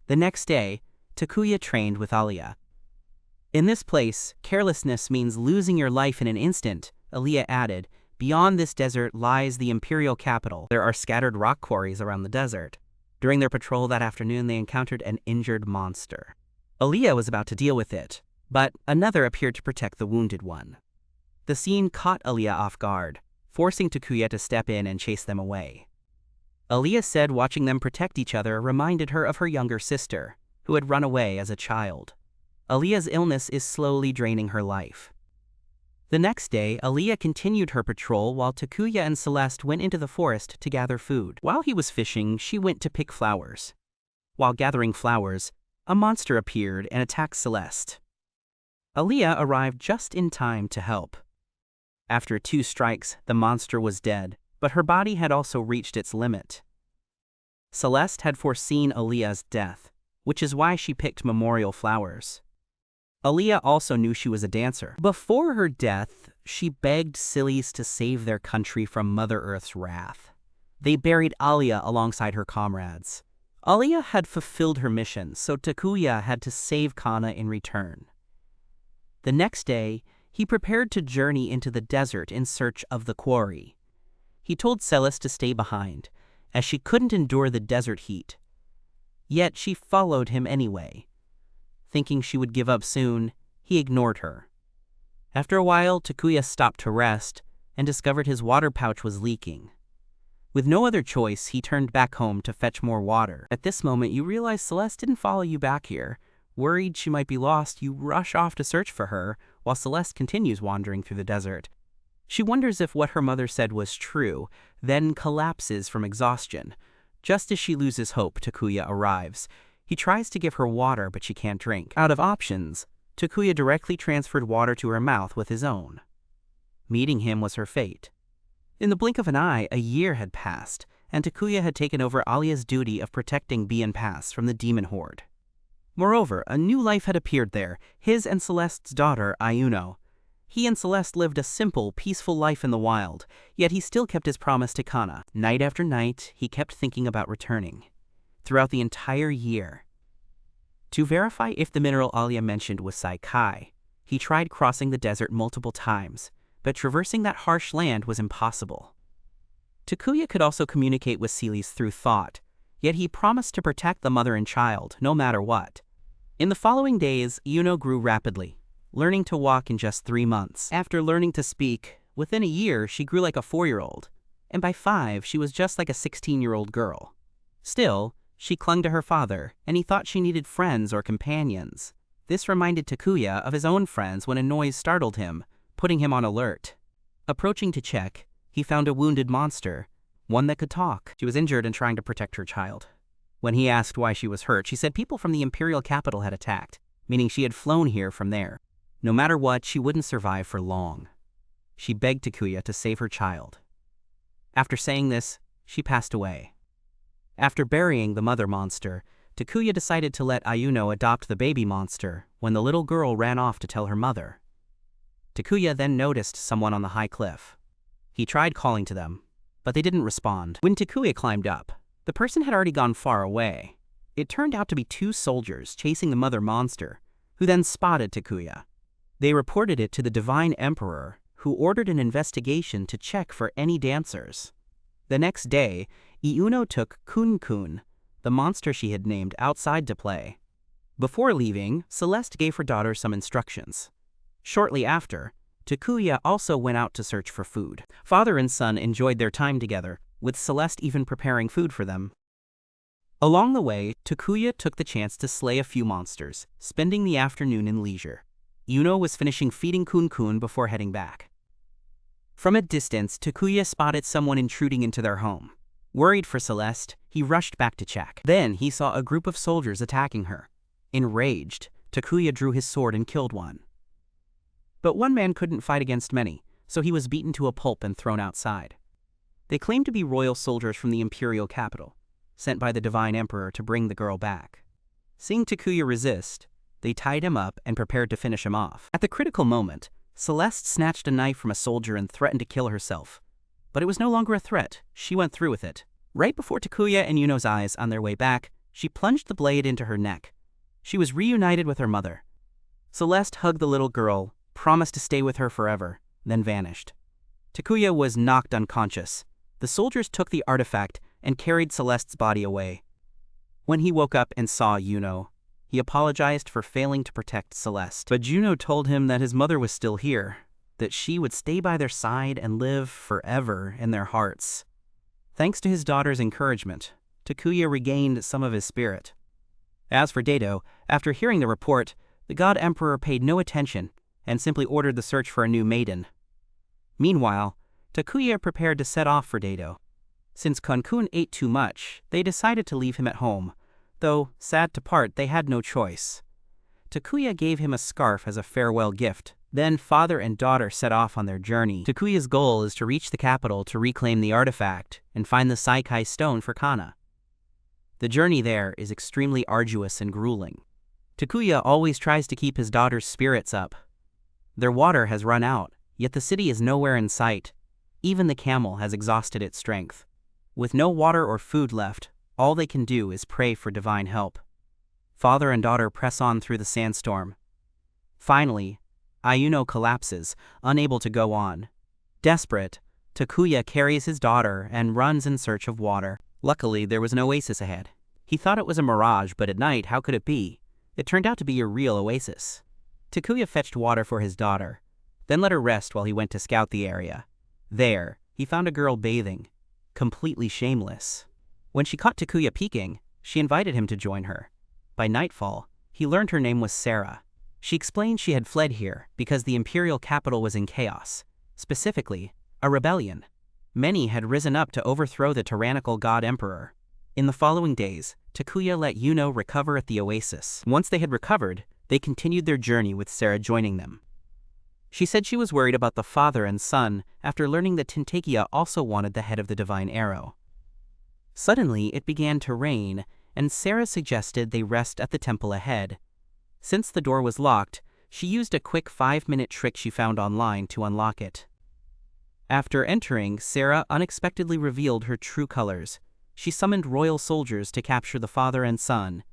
A: The next day, Takuya trained with Aliyah. In this place, carelessness means losing your life in an instant, Aliyah added. Beyond this desert lies the imperial capital. There are scattered rock quarries around the desert. During their patrol that afternoon, they encountered an injured monster. Aliyah was about to deal with it, but another appeared to protect the wounded one. The scene caught Aliyah off guard, forcing Takuya to step in and chase them away. Aliyah said watching them protect each other reminded her of her younger sister, who had run away as a child. Aliyah's illness is slowly draining her life. The next day, Aliyah continued her patrol while Takuya and Celeste went into the forest to gather food. While he was fishing, she went to pick flowers. While gathering flowers, a monster appeared and attacked Celeste. Aliyah arrived just in time to help. After 2 strikes, the monster was dead, but her body had also reached its limit. Celeste had foreseen Aliyah's death, which is why she picked memorial flowers. Aliyah also knew she was a dancer. Before her death, she begged Sillies to save their country from Mother Earth's wrath. They buried Aliyah alongside her comrades. Aliyah had fulfilled her mission, so Takuya had to save Kana in return. The next day, he prepared to journey into the desert in search of the quarry. He told Celeste to stay behind, as she couldn't endure the desert heat. Yet she followed him anyway. Thinking she would give up soon, he ignored her. After a while, Takuya stopped to rest and discovered his water pouch was leaking. With no other choice, he turned back home to fetch more water. At this moment, you realize Celeste didn't follow you back here. Worried she might be lost, you rush off to search for her, while Celeste continues wandering through the desert. She wonders if what her mother said was true, then collapses from exhaustion. Just as she loses hope, Takuya arrives. He tries to give her water, but she can't drink. Out of options, Takuya directly transferred water to her mouth with his own. Meeting him was her fate. In the blink of an eye, a year had passed, and Takuya had taken over Alia's duty of protecting Bien Pass from the demon horde. Moreover, a new life had appeared there, his and Celeste's daughter, Ayuno. He and Celeste lived a simple, peaceful life in the wild, yet he still kept his promise to Kana. Night after night, he kept thinking about returning. Throughout the entire year. To verify if the mineral Alia mentioned was Saikai, he tried crossing the desert multiple times, but traversing that harsh land was impossible. Takuya could also communicate with Celes through thought, yet he promised to protect the mother and child, no matter what. In the following days, Yuno grew rapidly, learning to walk in just 3 months. After learning to speak, within a year she grew like a 4-year-old, and by 5 she was just like a 16-year-old girl. Still, she clung to her father, and he thought she needed friends or companions. This reminded Takuya of his own friends when a noise startled him, putting him on alert. Approaching to check, he found a wounded monster, one that could talk. She was injured and trying to protect her child. When he asked why she was hurt, she said people from the imperial capital had attacked, meaning she had flown here from there. No matter what, she wouldn't survive for long. She begged Takuya to save her child. After saying this, she passed away. After burying the mother monster, Takuya decided to let Ayuno adopt the baby monster when the little girl ran off to tell her mother. Takuya then noticed someone on the high cliff. He tried calling to them, but they didn't respond. When Takuya climbed up, the person had already gone far away. It turned out to be 2 soldiers chasing the mother monster, who then spotted Takuya. They reported it to the Divine Emperor, who ordered an investigation to check for any dancers. The next day, Iuno took Kun-kun, the monster she had named, outside to play. Before leaving, Celeste gave her daughter some instructions. Shortly after, Takuya also went out to search for food. Father and son enjoyed their time together, with Celeste even preparing food for them. Along the way, Takuya took the chance to slay a few monsters, spending the afternoon in leisure. Yuno was finishing feeding Kun-kun before heading back. From a distance, Takuya spotted someone intruding into their home. Worried for Celeste, he rushed back to check. Then he saw a group of soldiers attacking her. Enraged, Takuya drew his sword and killed one. But one man couldn't fight against many, so he was beaten to a pulp and thrown outside. They claimed to be royal soldiers from the imperial capital, sent by the Divine Emperor to bring the girl back. Seeing Takuya resist, they tied him up and prepared to finish him off. At the critical moment, Celeste snatched a knife from a soldier and threatened to kill herself. But it was no longer a threat. She went through with it. Right before Takuya and Yuno's eyes on their way back, she plunged the blade into her neck. She was reunited with her mother. Celeste hugged the little girl, promised to stay with her forever, then vanished. Takuya was knocked unconscious. The soldiers took the artifact and carried Celeste's body away. When he woke up and saw Yuno, he apologized for failing to protect Celeste. But Juno told him that his mother was still here, that she would stay by their side and live forever in their hearts. Thanks to his daughter's encouragement, Takuya regained some of his spirit. As for Dado, after hearing the report, the God Emperor paid no attention and simply ordered the search for a new maiden. Meanwhile, Takuya prepared to set off for Dado. Since Kun-kun ate too much, they decided to leave him at home, though, sad to part, they had no choice. Takuya gave him a scarf as a farewell gift. Then father and daughter set off on their journey. Takuya's goal is to reach the capital to reclaim the artifact and find the Saikai stone for Kana. The journey there is extremely arduous and grueling. Takuya always tries to keep his daughter's spirits up. Their water has run out, yet the city is nowhere in sight. Even the camel has exhausted its strength. With no water or food left, all they can do is pray for divine help. Father and daughter press on through the sandstorm. Finally, Ayuno collapses, unable to go on. Desperate, Takuya carries his daughter and runs in search of water. Luckily, there was an oasis ahead. He thought it was a mirage, but at night, how could it be? It turned out to be a real oasis. Takuya fetched water for his daughter. then let her rest while he went to scout the area. There, he found a girl bathing, completely shameless. When she caught Takuya peeking, she invited him to join her. By nightfall, he learned her name was Sarah. She explained she had fled here because the imperial capital was in chaos, specifically, a rebellion. Many had risen up to overthrow the tyrannical god emperor. In the following days, Takuya let Yuno recover at the oasis. Once they had recovered, they continued their journey with Sarah joining them. She said she was worried about the father and son after learning that Takuya also wanted the head of the divine arrow. Suddenly, it began to rain, and Sarah suggested they rest at the temple ahead. Since the door was locked, she used a quick 5-minute trick she found online to unlock it. After entering, Sarah unexpectedly revealed her true colors. She summoned royal soldiers to capture the father and son.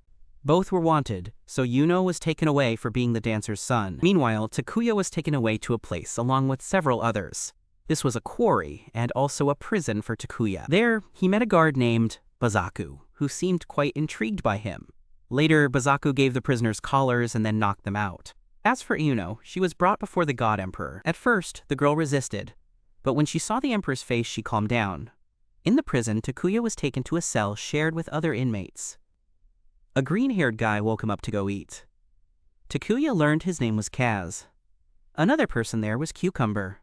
A: Both were wanted, so Yuno was taken away for being the dancer's son. Meanwhile, Takuya was taken away to a place along with several others. This was a quarry and also a prison for Takuya. There, he met a guard named Bazaku, who seemed quite intrigued by him. Later, Bazaku gave the prisoners collars and then knocked them out. As for Yuno, she was brought before the god emperor. At first, the girl resisted, but when she saw the emperor's face, she calmed down. In the prison, Takuya was taken to a cell shared with other inmates. A green-haired guy woke him up to go eat. Takuya learned his name was Kaz. Another person there was Cucumber.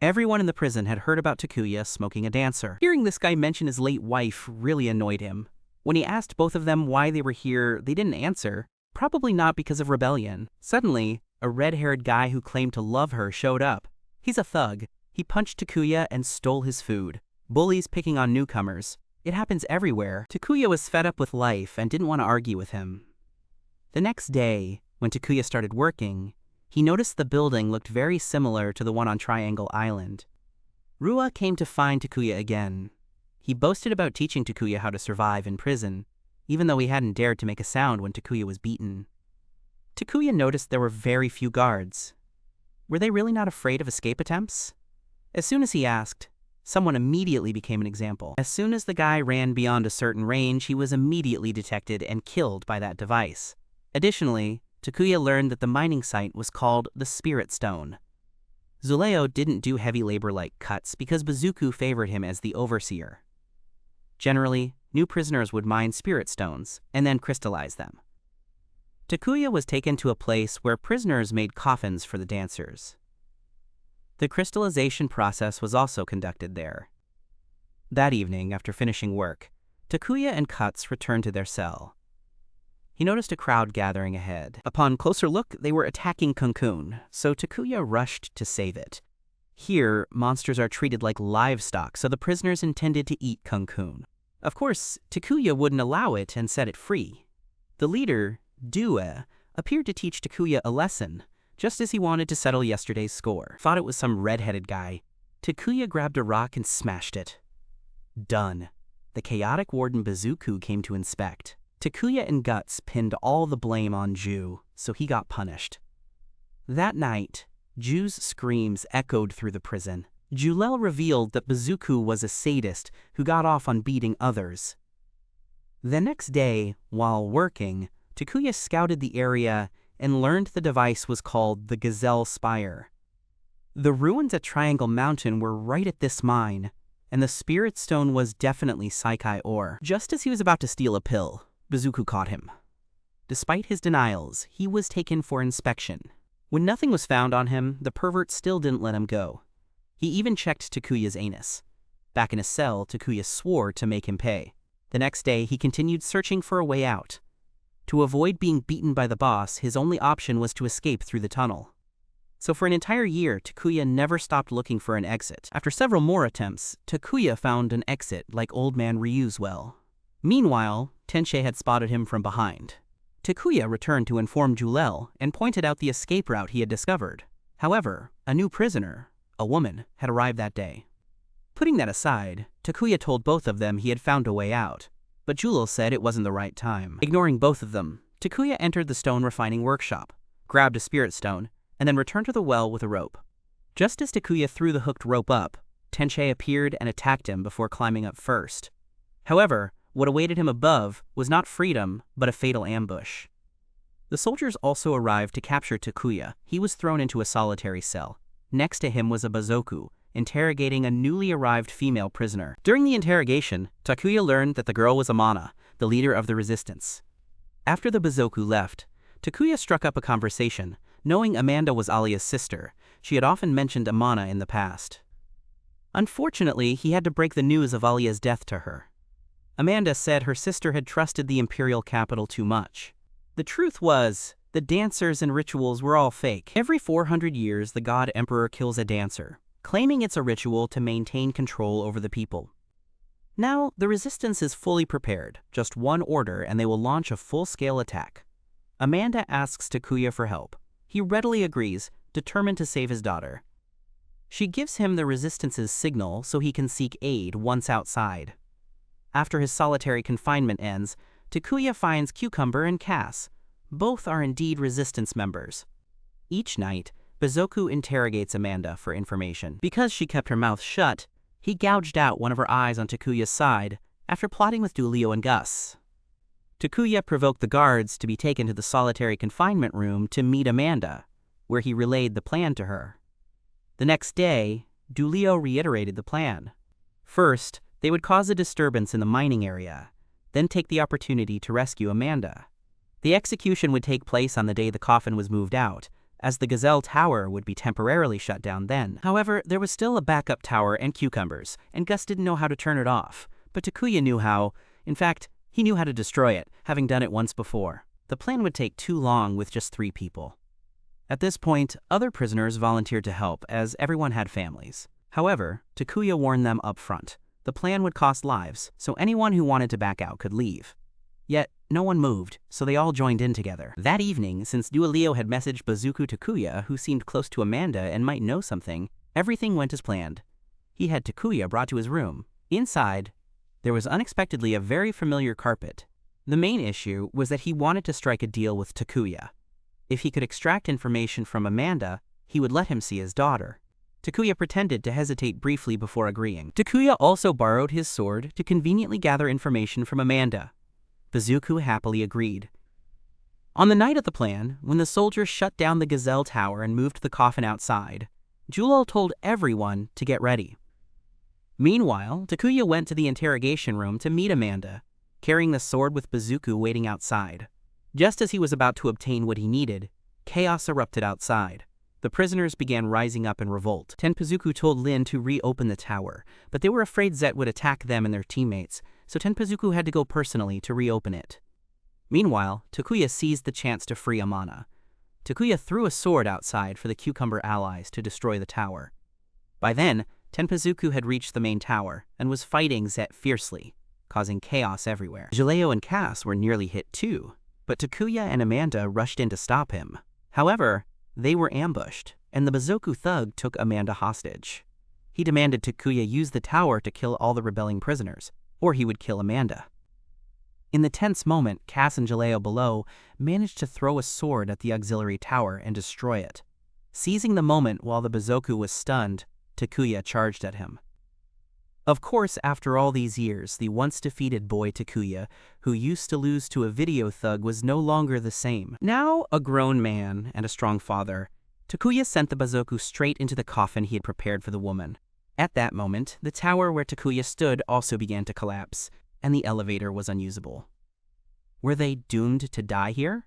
A: Everyone in the prison had heard about Takuya smoking a dancer. Hearing this guy mention his late wife really annoyed him. When he asked both of them why they were here, they didn't answer, probably not because of rebellion. Suddenly, a red-haired guy who claimed to love her showed up. He's a thug. He punched Takuya and stole his food. Bullies picking on newcomers. It happens everywhere. Takuya was fed up with life and didn't want to argue with him. The next day, when Takuya started working, he noticed the building looked very similar to the one on Triangle Island. Rua came to find Takuya again. He boasted about teaching Takuya how to survive in prison, even though he hadn't dared to make a sound when Takuya was beaten. Takuya noticed there were very few guards. Were they really not afraid of escape attempts? As soon as he asked, someone immediately became an example. As soon as the guy ran beyond a certain range, he was immediately detected and killed by that device. Additionally, Takuya learned that the mining site was called the Spirit Stone. Zuleo didn't do heavy labor-like cuts because Bazuku favored him as the overseer. Generally, new prisoners would mine spirit stones and then crystallize them. Takuya was taken to a place where prisoners made coffins for the dancers. The crystallization process was also conducted there. That evening, after finishing work, Takuya and Cuts returned to their cell. He noticed a crowd gathering ahead. Upon closer look, they were attacking Kunkun, so Takuya rushed to save it. Here, monsters are treated like livestock, so the prisoners intended to eat Kunkun. Of course, Takuya wouldn't allow it and set it free. The leader, Due, appeared to teach Takuya a lesson, just as he wanted to settle yesterday's score. Thought it was some red-headed guy. Takuya grabbed a rock and smashed it. Done. The chaotic warden Bazuku came to inspect. Takuya and Guts pinned all the blame on Ju, so he got punished. That night, Ju's screams echoed through the prison. Julel revealed that Bazuku was a sadist who got off on beating others. The next day, while working, Takuya scouted the area and learned the device was called the Gazelle Spire. The ruins at Triangle Mountain were right at this mine, and the Spirit Stone was definitely Saikai ore. Just as he was about to steal a pill, Bazuku caught him. Despite his denials, he was taken for inspection. When nothing was found on him, the pervert still didn't let him go. He even checked Takuya's anus. Back in his cell, Takuya swore to make him pay. The next day, he continued searching for a way out. To avoid being beaten by the boss, his only option was to escape through the tunnel. So for an entire year, Takuya never stopped looking for an exit. After several more attempts, Takuya found an exit like Old Man Ryu's well. Meanwhile, Tensei had spotted him from behind. Takuya returned to inform Julel and pointed out the escape route he had discovered. However, a new prisoner, a woman, had arrived that day. Putting that aside, Takuya told both of them he had found a way out, but Julel said it wasn't the right time. Ignoring both of them, Takuya entered the stone refining workshop, grabbed a spirit stone, and then returned to the well with a rope. Just as Takuya threw the hooked rope up, Tensei appeared and attacked him before climbing up first. However, what awaited him above was not freedom, but a fatal ambush. The soldiers also arrived to capture Takuya. He was thrown into a solitary cell. Next to him was a bazoku, interrogating a newly arrived female prisoner. During the interrogation, Takuya learned that the girl was Amana, the leader of the resistance. After the bazoku left, Takuya struck up a conversation. Knowing Amanda was Alia's sister, she had often mentioned Amana in the past. Unfortunately, he had to break the news of Alia's death to her. Amanda said her sister had trusted the imperial capital too much. The truth was, the dancers and rituals were all fake. Every 400 years, the god emperor kills a dancer, claiming it's a ritual to maintain control over the people. Now, the resistance is fully prepared, just one order and they will launch a full-scale attack. Amanda asks Takuya for help. He readily agrees, determined to save his daughter. She gives him the resistance's signal so he can seek aid once outside. After his solitary confinement ends, Takuya finds Cucumber and Cass. Both are indeed resistance members. Each night, Bazoku interrogates Amanda for information. Because she kept her mouth shut, he gouged out one of her eyes on Takuya's side after plotting with Dulio and Gus. Takuya provoked the guards to be taken to the solitary confinement room to meet Amanda, where he relayed the plan to her. The next day, Dulio reiterated the plan. First, they would cause a disturbance in the mining area, then take the opportunity to rescue Amanda. The execution would take place on the day the coffin was moved out, as the Gazelle Tower would be temporarily shut down then. However, there was still a backup tower and cucumbers, and Gus didn't know how to turn it off, but Takuya knew how. In fact, he knew how to destroy it, having done it once before. The plan would take too long with just 3 people. At this point, other prisoners volunteered to help, as everyone had families. However, Takuya warned them up front. The plan would cost lives, so anyone who wanted to back out could leave. Yet, no one moved, so they all joined in together. That evening, since Dulio had messaged Bazoku Takuya, who seemed close to Amanda and might know something, everything went as planned. He had Takuya brought to his room. Inside, there was unexpectedly a very familiar carpet. The main issue was that he wanted to strike a deal with Takuya. If he could extract information from Amanda, he would let him see his daughter. Takuya pretended to hesitate briefly before agreeing. Takuya also borrowed his sword to conveniently gather information from Amanda. Bazoku happily agreed. On the night of the plan, when the soldiers shut down the Gazelle Tower and moved the coffin outside, Julal told everyone to get ready. Meanwhile, Takuya went to the interrogation room to meet Amanda, carrying the sword with Bazoku waiting outside. Just as he was about to obtain what he needed, chaos erupted outside. The prisoners began rising up in revolt. Tenpazuku told Lin to reopen the tower, but they were afraid Zet would attack them and their teammates, so Tenpazuku had to go personally to reopen it. Meanwhile, Takuya seized the chance to free Amana. Takuya threw a sword outside for the Cucumber allies to destroy the tower. By then, Tenpazuku had reached the main tower and was fighting Zet fiercely, causing chaos everywhere. Jaleo and Cass were nearly hit too, but Takuya and Amanda rushed in to stop him. However, they were ambushed, and the Bazoku thug took Amanda hostage. He demanded Takuya use the tower to kill all the rebelling prisoners, or he would kill Amanda. In the tense moment, Cass and Jaleo below managed to throw a sword at the auxiliary tower and destroy it. Seizing the moment while the Bazoku was stunned, Takuya charged at him. Of course, after all these years, the once-defeated boy Takuya, who used to lose to a video thug, was no longer the same. Now a grown man and a strong father, Takuya sent the Bazoku straight into the coffin he had prepared for the woman. At that moment, the tower where Takuya stood also began to collapse, and the elevator was unusable. Were they doomed to die here?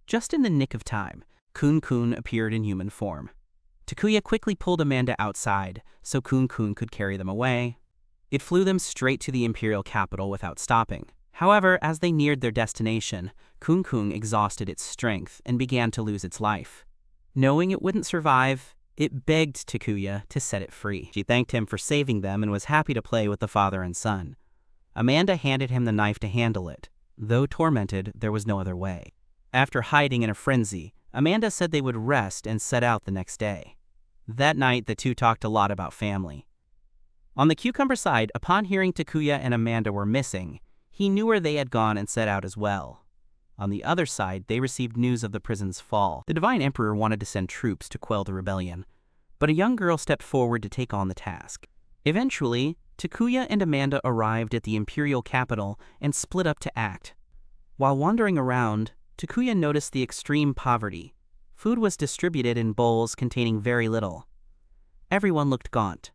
A: Just in the nick of time, Kun-kun appeared in human form. Takuya quickly pulled Amanda outside so Kun-kun could carry them away. It flew them straight to the imperial capital without stopping. However, as they neared their destination, Kun-kun exhausted its strength and began to lose its life. Knowing it wouldn't survive, it begged Takuya to set it free. She thanked him for saving them and was happy to play with the father and son. Amanda handed him the knife to handle it. Though tormented, there was no other way. After hiding in a frenzy, Amanda said they would rest and set out the next day. That night, the two talked a lot about family. On the Cucumber side, upon hearing Takuya and Amanda were missing, he knew where they had gone and set out as well. On the other side, they received news of the prison's fall. The Divine Emperor wanted to send troops to quell the rebellion, but a young girl stepped forward to take on the task. Eventually, Takuya and Amanda arrived at the imperial capital and split up to act. While wandering around, Takuya noticed the extreme poverty. Food was distributed in bowls containing very little. Everyone looked gaunt.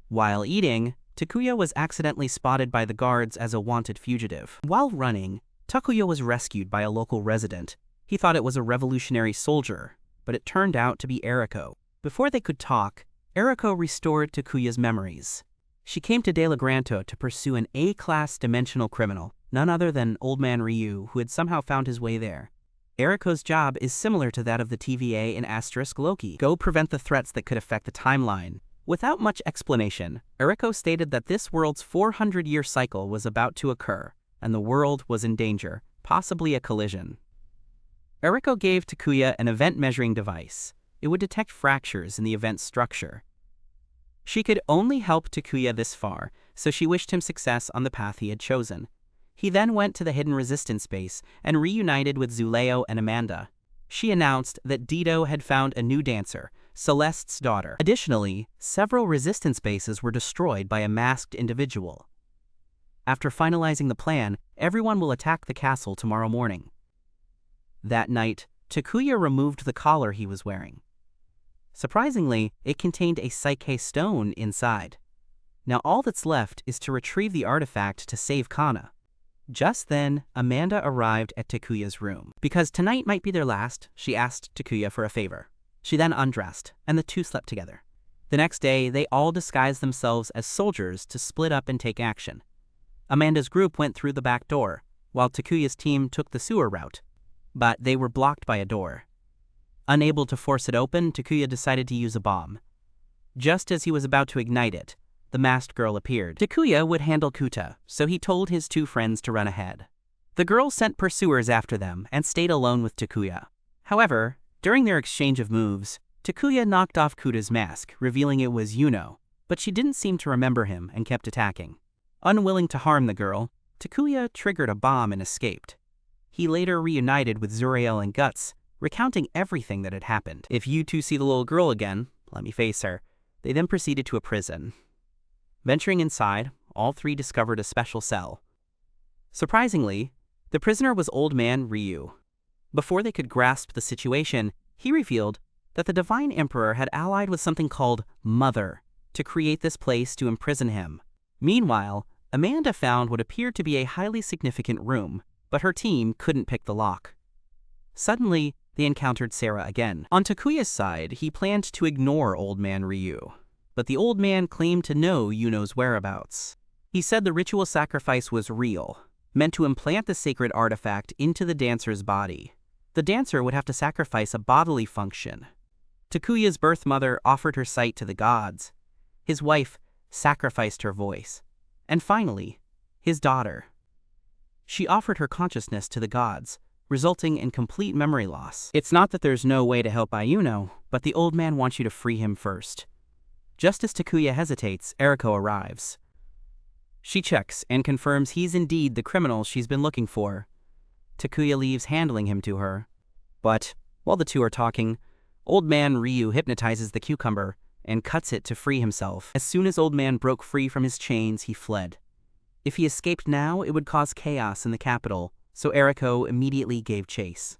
A: While eating, Takuya was accidentally spotted by the guards as a wanted fugitive. While running, Takuya was rescued by a local resident. He thought it was a revolutionary soldier, but it turned out to be Eriko. Before they could talk, Eriko restored Takuya's memories. She came to De La Granto to pursue an A-class dimensional criminal, none other than Old Man Ryu, who had somehow found his way there. Eriko's job is similar to that of the TVA in Asterisk Loki. Go prevent the threats that could affect the timeline. Without much explanation, Eriko stated that this world's 400-year cycle was about to occur, and the world was in danger, possibly a collision. Eriko gave Takuya an event measuring device. It would detect fractures in the event's structure. She could only help Takuya this far, so she wished him success on the path he had chosen. He then went to the hidden resistance base and reunited with Zuleo and Amanda. She announced that Dido had found a new dancer, Celeste's daughter. Additionally, several resistance bases were destroyed by a masked individual. After finalizing the plan, everyone will attack the castle tomorrow morning. That night, Takuya removed the collar he was wearing. Surprisingly, it contained a Psyche stone inside. Now all that's left is to retrieve the artifact to save Kana. Just then, Amanda arrived at Takuya's room. Because tonight might be their last, she asked Takuya for a favor. She then undressed, and the two slept together. The next day, they all disguised themselves as soldiers to split up and take action. Amanda's group went through the back door, while Takuya's team took the sewer route. But they were blocked by a door. Unable to force it open, Takuya decided to use a bomb. Just as he was about to ignite it, the masked girl appeared. Takuya would handle Kuta, so he told his two friends to run ahead. The girls sent pursuers after them and stayed alone with Takuya. However, during their exchange of moves, Takuya knocked off Kuta's mask, revealing it was Yuno, but she didn't seem to remember him and kept attacking. Unwilling to harm the girl, Takuya triggered a bomb and escaped. He later reunited with Zuriel and Guts, recounting everything that had happened. If you two see the little girl again, let me face her. They then proceeded to a prison. Venturing inside, all three discovered a special cell. Surprisingly, the prisoner was Old Man Ryu. Before they could grasp the situation, he revealed that the Divine Emperor had allied with something called Mother to create this place to imprison him. Meanwhile, Amanda found what appeared to be a highly significant room, but her team couldn't pick the lock. Suddenly, they encountered Sarah again. On Takuya's side, he planned to ignore Old Man Ryu, but the old man claimed to know Yuno's whereabouts. He said the ritual sacrifice was real, meant to implant the sacred artifact into the dancer's body. The dancer would have to sacrifice a bodily function. Takuya's birth mother offered her sight to the gods. His wife sacrificed her voice. And finally, his daughter. She offered her consciousness to the gods, resulting in complete memory loss. It's not that there's no way to help Ayuno, but the old man wants you to free him first. Just as Takuya hesitates, Eriko arrives. She checks and confirms he's indeed the criminal she's been looking for. Takuya leaves, handling him to her. But, while the two are talking, Old Man Ryu hypnotizes the cucumber and cuts it to free himself. As soon as Old Man broke free from his chains, he fled. If he escaped now, it would cause chaos in the capital, so Eriko immediately gave chase.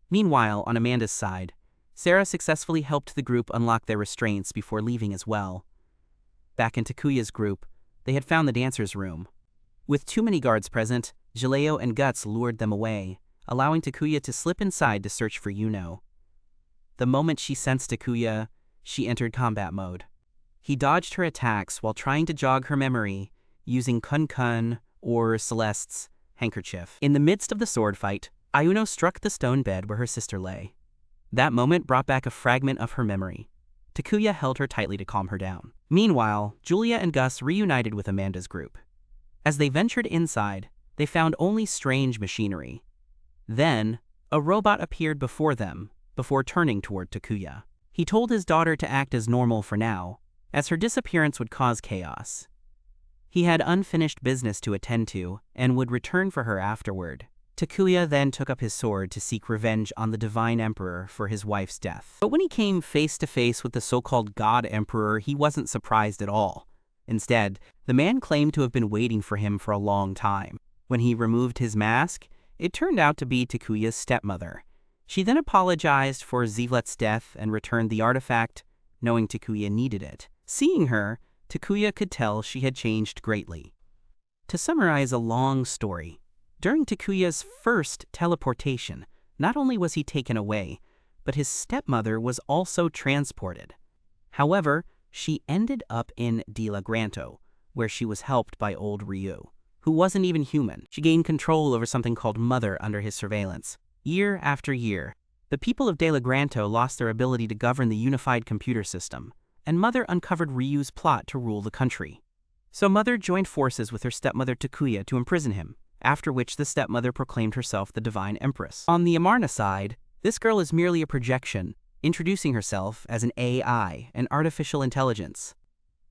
A: Meanwhile, on Amanda's side, Sarah successfully helped the group unlock their restraints before leaving as well. Back in Takuya's group, they had found the dancer's room. With too many guards present, Jaleo and Guts lured them away, allowing Takuya to slip inside to search for Yuno. The moment she sensed Takuya, she entered combat mode. He dodged her attacks while trying to jog her memory, using Kun-Kun or Celeste's handkerchief. In the midst of the sword fight, Ayuno struck the stone bed where her sister lay. That moment brought back a fragment of her memory. Takuya held her tightly to calm her down. Meanwhile, Julia and Gus reunited with Amanda's group. As they ventured inside, they found only strange machinery. Then, a robot appeared before them, before turning toward Takuya. He told his daughter to act as normal for now, as her disappearance would cause chaos. He had unfinished business to attend to, and would return for her afterward. Takuya then took up his sword to seek revenge on the Divine Emperor for his wife's death. But when he came face to face with the so-called God Emperor, he wasn't surprised at all. Instead, the man claimed to have been waiting for him for a long time. When he removed his mask, It turned out to be Takuya's stepmother. She then apologized for Zivlet's death and returned the artifact, knowing Takuya needed it. Seeing her, Takuya could tell she had changed greatly. To summarize a long story, during Takuya's first teleportation, not only was he taken away, but his stepmother was also transported. However, she ended up in Delagranto, where she was helped by old Ryu, who wasn't even human. She gained control over something called Mother under his surveillance. Year after year, the people of Delagranto lost their ability to govern the unified computer system, and Mother uncovered Ryu's plot to rule the country. So Mother joined forces with her stepmother Takuya to imprison him, after which the stepmother proclaimed herself the Divine Empress. On the Amarna side, this girl is merely a projection, introducing herself as an AI, an artificial intelligence.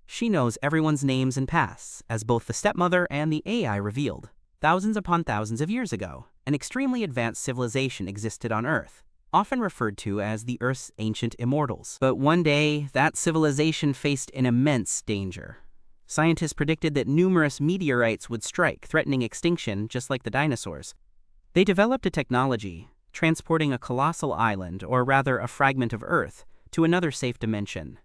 A: She knows everyone's names and pasts, as both the stepmother and the AI revealed. Thousands upon thousands of years ago, an extremely advanced civilization existed on Earth, often referred to as the Earth's ancient immortals. But one day, that civilization faced an immense danger. Scientists predicted that numerous meteorites would strike, threatening extinction just like the dinosaurs. They developed a technology, transporting a colossal island, or rather a fragment of Earth, to another safe dimension.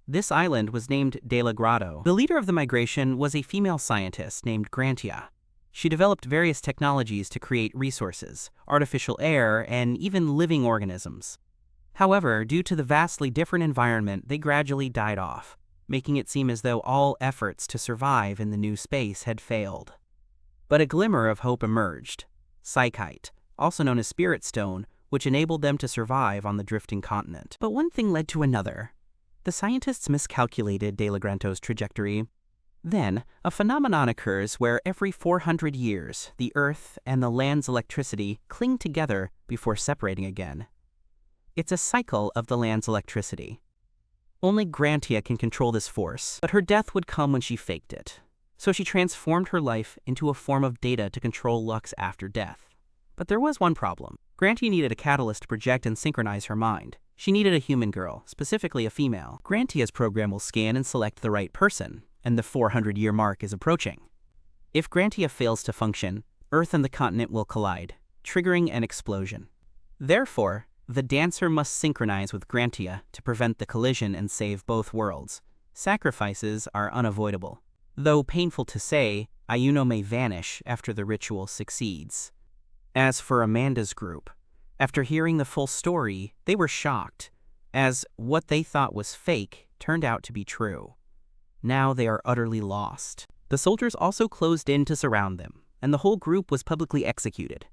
A: This island was named Delagrado. The leader of the migration was a female scientist named Grantia. She developed various technologies to create resources, artificial air, and even living organisms. However, due to the vastly different environment, they gradually died off, making it seem as though all efforts to survive in the new space had failed. But a glimmer of hope emerged: Psychite, also known as Spirit Stone, which enabled them to survive on the drifting continent. But one thing led to another. The scientists miscalculated Delagranto's trajectory. Then, a phenomenon occurs where every 400 years, the Earth and the land's electricity cling together before separating again. It's a cycle of the land's electricity. Only Grantia can control this force, but her death would come when she faked it. So she transformed her life into a form of data to control Lux after death. But there was one problem. Grantia needed a catalyst to project and synchronize her mind. She needed a human girl, specifically a female. Grantia's program will scan and select the right person, and the 400-year mark is approaching. If Grantia fails to function, Earth and the continent will collide, triggering an explosion. Therefore, the dancer must synchronize with Grantia to prevent the collision and save both worlds. Sacrifices are unavoidable. Though painful to say, Ayuno may vanish after the ritual succeeds. As for Amanda's group, after hearing the full story, they were shocked, as what they thought was fake turned out to be true. Now they are utterly lost. The soldiers also closed in to surround them, and the whole group was publicly executed.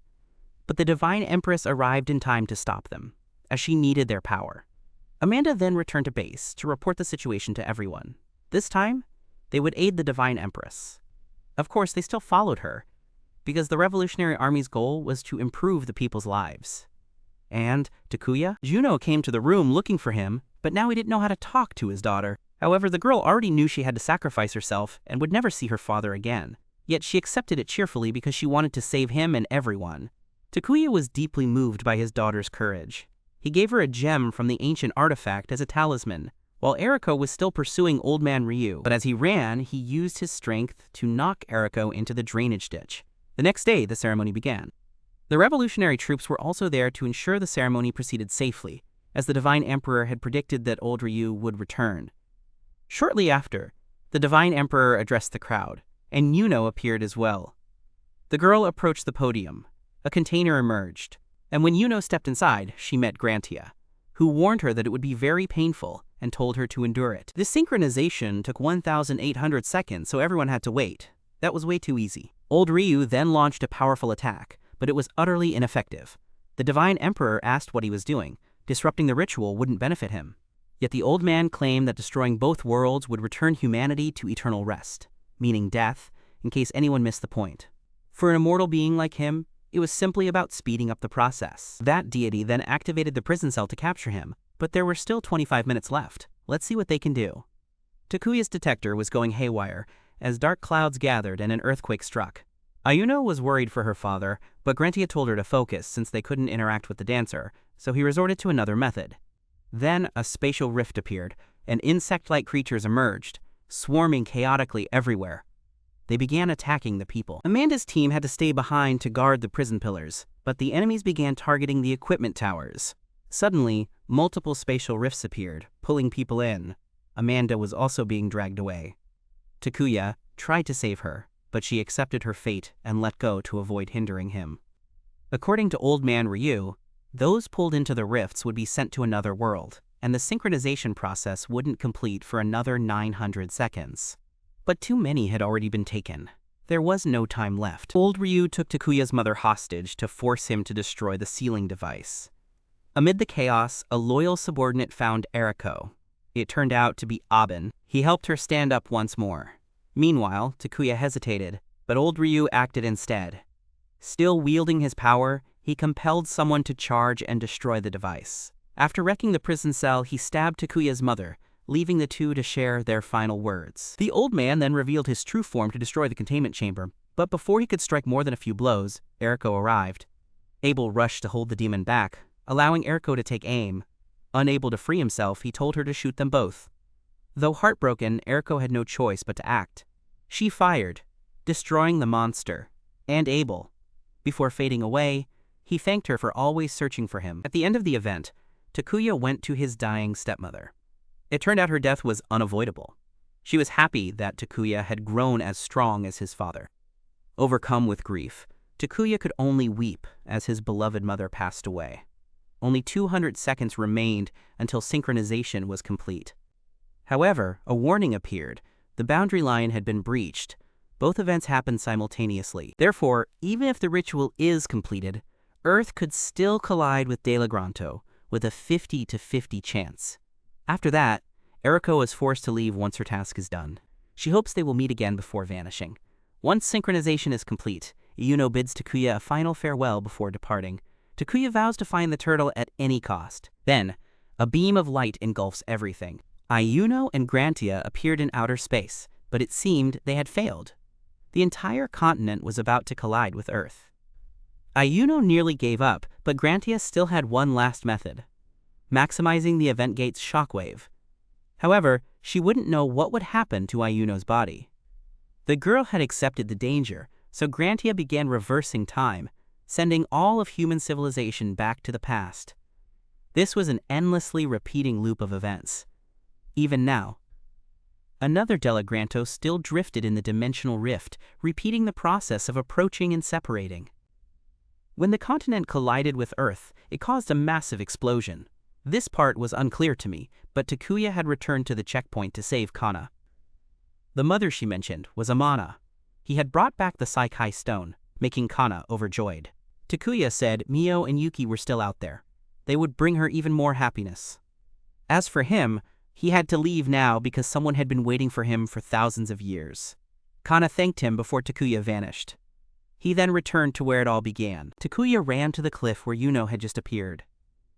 A: But the Divine Empress arrived in time to stop them, as she needed their power. Amanda then returned to base to report the situation to everyone. This time, they would aid the Divine Empress. Of course, they still followed her, because the Revolutionary Army's goal was to improve the people's lives. And Takuya? Juno came to the room looking for him, but now he didn't know how to talk to his daughter. However, the girl already knew she had to sacrifice herself and would never see her father again. Yet she accepted it cheerfully because she wanted to save him and everyone. Takuya was deeply moved by his daughter's courage. He gave her a gem from the ancient artifact as a talisman, while Eriko was still pursuing Old Man Ryu. But as he ran, he used his strength to knock Eriko into the drainage ditch. The next day, the ceremony began. The revolutionary troops were also there to ensure the ceremony proceeded safely, as the Divine Emperor had predicted that old Ryu would return. Shortly after, the Divine Emperor addressed the crowd, and Yuno appeared as well. The girl approached the podium. A container emerged, and when Yuno stepped inside, she met Grantia, who warned her that it would be very painful and told her to endure it. This synchronization took 1,800 seconds, so everyone had to wait. That was way too easy. Old Ryu then launched a powerful attack, but it was utterly ineffective. The Divine Emperor asked what he was doing. Disrupting the ritual wouldn't benefit him. Yet the old man claimed that destroying both worlds would return humanity to eternal rest, meaning death, in case anyone missed the point. For an immortal being like him, it was simply about speeding up the process. That deity then activated the prison cell to capture him, but there were still 25 minutes left. Let's see what they can do. Takuya's detector was going haywire, as dark clouds gathered and an earthquake struck. Ayuno was worried for her father, but Grantia told her to focus since they couldn't interact with the dancer, so he resorted to another method. Then a spatial rift appeared, and insect-like creatures emerged, swarming chaotically everywhere. They began attacking the people. Amanda's team had to stay behind to guard the prison pillars, but the enemies began targeting the equipment towers. Suddenly, multiple spatial rifts appeared, pulling people in. Amanda was also being dragged away. Takuya tried to save her, but she accepted her fate and let go to avoid hindering him. According to Old Man Ryu, those pulled into the rifts would be sent to another world, and the synchronization process wouldn't complete for another 900 seconds. But too many had already been taken. There was no time left. Old Ryu took Takuya's mother hostage to force him to destroy the sealing device. Amid the chaos, a loyal subordinate found Eriko. It turned out to be Aben. He helped her stand up once more. Meanwhile, Takuya hesitated, but Old Ryu acted instead. Still wielding his power, he compelled someone to charge and destroy the device. After wrecking the prison cell, he stabbed Takuya's mother, leaving the two to share their final words. The old man then revealed his true form to destroy the containment chamber, but before he could strike more than a few blows, Eriko arrived. Abel rushed to hold the demon back, allowing Eriko to take aim. Unable to free himself, he told her to shoot them both. Though heartbroken, Eriko had no choice but to act. She fired, destroying the monster, and Abel. Before fading away, he thanked her for always searching for him. At the end of the event, Takuya went to his dying stepmother. It turned out her death was unavoidable. She was happy that Takuya had grown as strong as his father. Overcome with grief, Takuya could only weep as his beloved mother passed away. Only 200 seconds remained until synchronization was complete. However, a warning appeared. The boundary line had been breached. Both events happened simultaneously. Therefore, even if the ritual is completed, Earth could still collide with De La Granto with a 50-50 chance. After that, Eriko is forced to leave once her task is done. She hopes they will meet again before vanishing. Once synchronization is complete, Yuno bids Takuya a final farewell before departing. Takuya vows to find the turtle at any cost. Then, a beam of light engulfs everything. Ayuno and Grantia appeared in outer space, but it seemed they had failed. The entire continent was about to collide with Earth. Ayuno nearly gave up, but Grantia still had one last method: maximizing the event gate's shockwave. However, she wouldn't know what would happen to Ayuno's body. The girl had accepted the danger, so Grantia began reversing time, sending all of human civilization back to the past. This was an endlessly repeating loop of events. Even now, another De La Granto still drifted in the dimensional rift, repeating the process of approaching and separating. When the continent collided with Earth, it caused a massive explosion. This part was unclear to me, but Takuya had returned to the checkpoint to save Kana. The mother she mentioned was Amana. He had brought back the Saikai stone, making Kana overjoyed. Takuya said Mio and Yuki were still out there. They would bring her even more happiness. As for him, he had to leave now because someone had been waiting for him for thousands of years. Kana thanked him before Takuya vanished. He then returned to where it all began. Takuya ran to the cliff where Yuno had just appeared.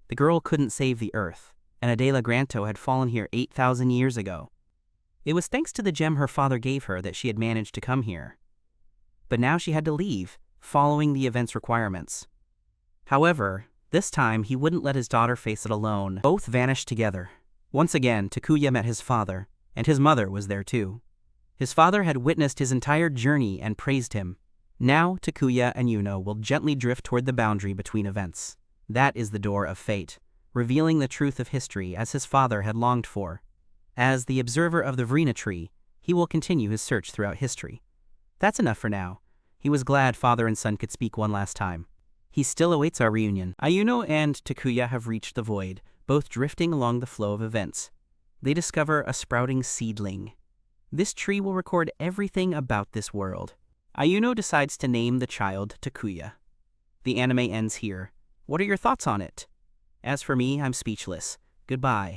A: The girl couldn't save the Earth, and a De La Granto had fallen here 8,000 years ago. It was thanks to the gem her father gave her that she had managed to come here. But now she had to leave, following the event's requirements. However, this time he wouldn't let his daughter face it alone. Both vanished together. Once again, Takuya met his father, and his mother was there too. His father had witnessed his entire journey and praised him. Now Takuya and Yuno will gently drift toward the boundary between events. That is the door of fate, revealing the truth of history as his father had longed for. As the observer of the Vrina tree, he will continue his search throughout history. That's enough for now. He was glad father and son could speak one last time. He still awaits our reunion. Ayuno and Takuya have reached the void, both drifting along the flow of events. They discover a sprouting seedling. This tree will record everything about this world. Ayuno decides to name the child Takuya. The anime ends here. What are your thoughts on it? As for me, I'm speechless. Goodbye.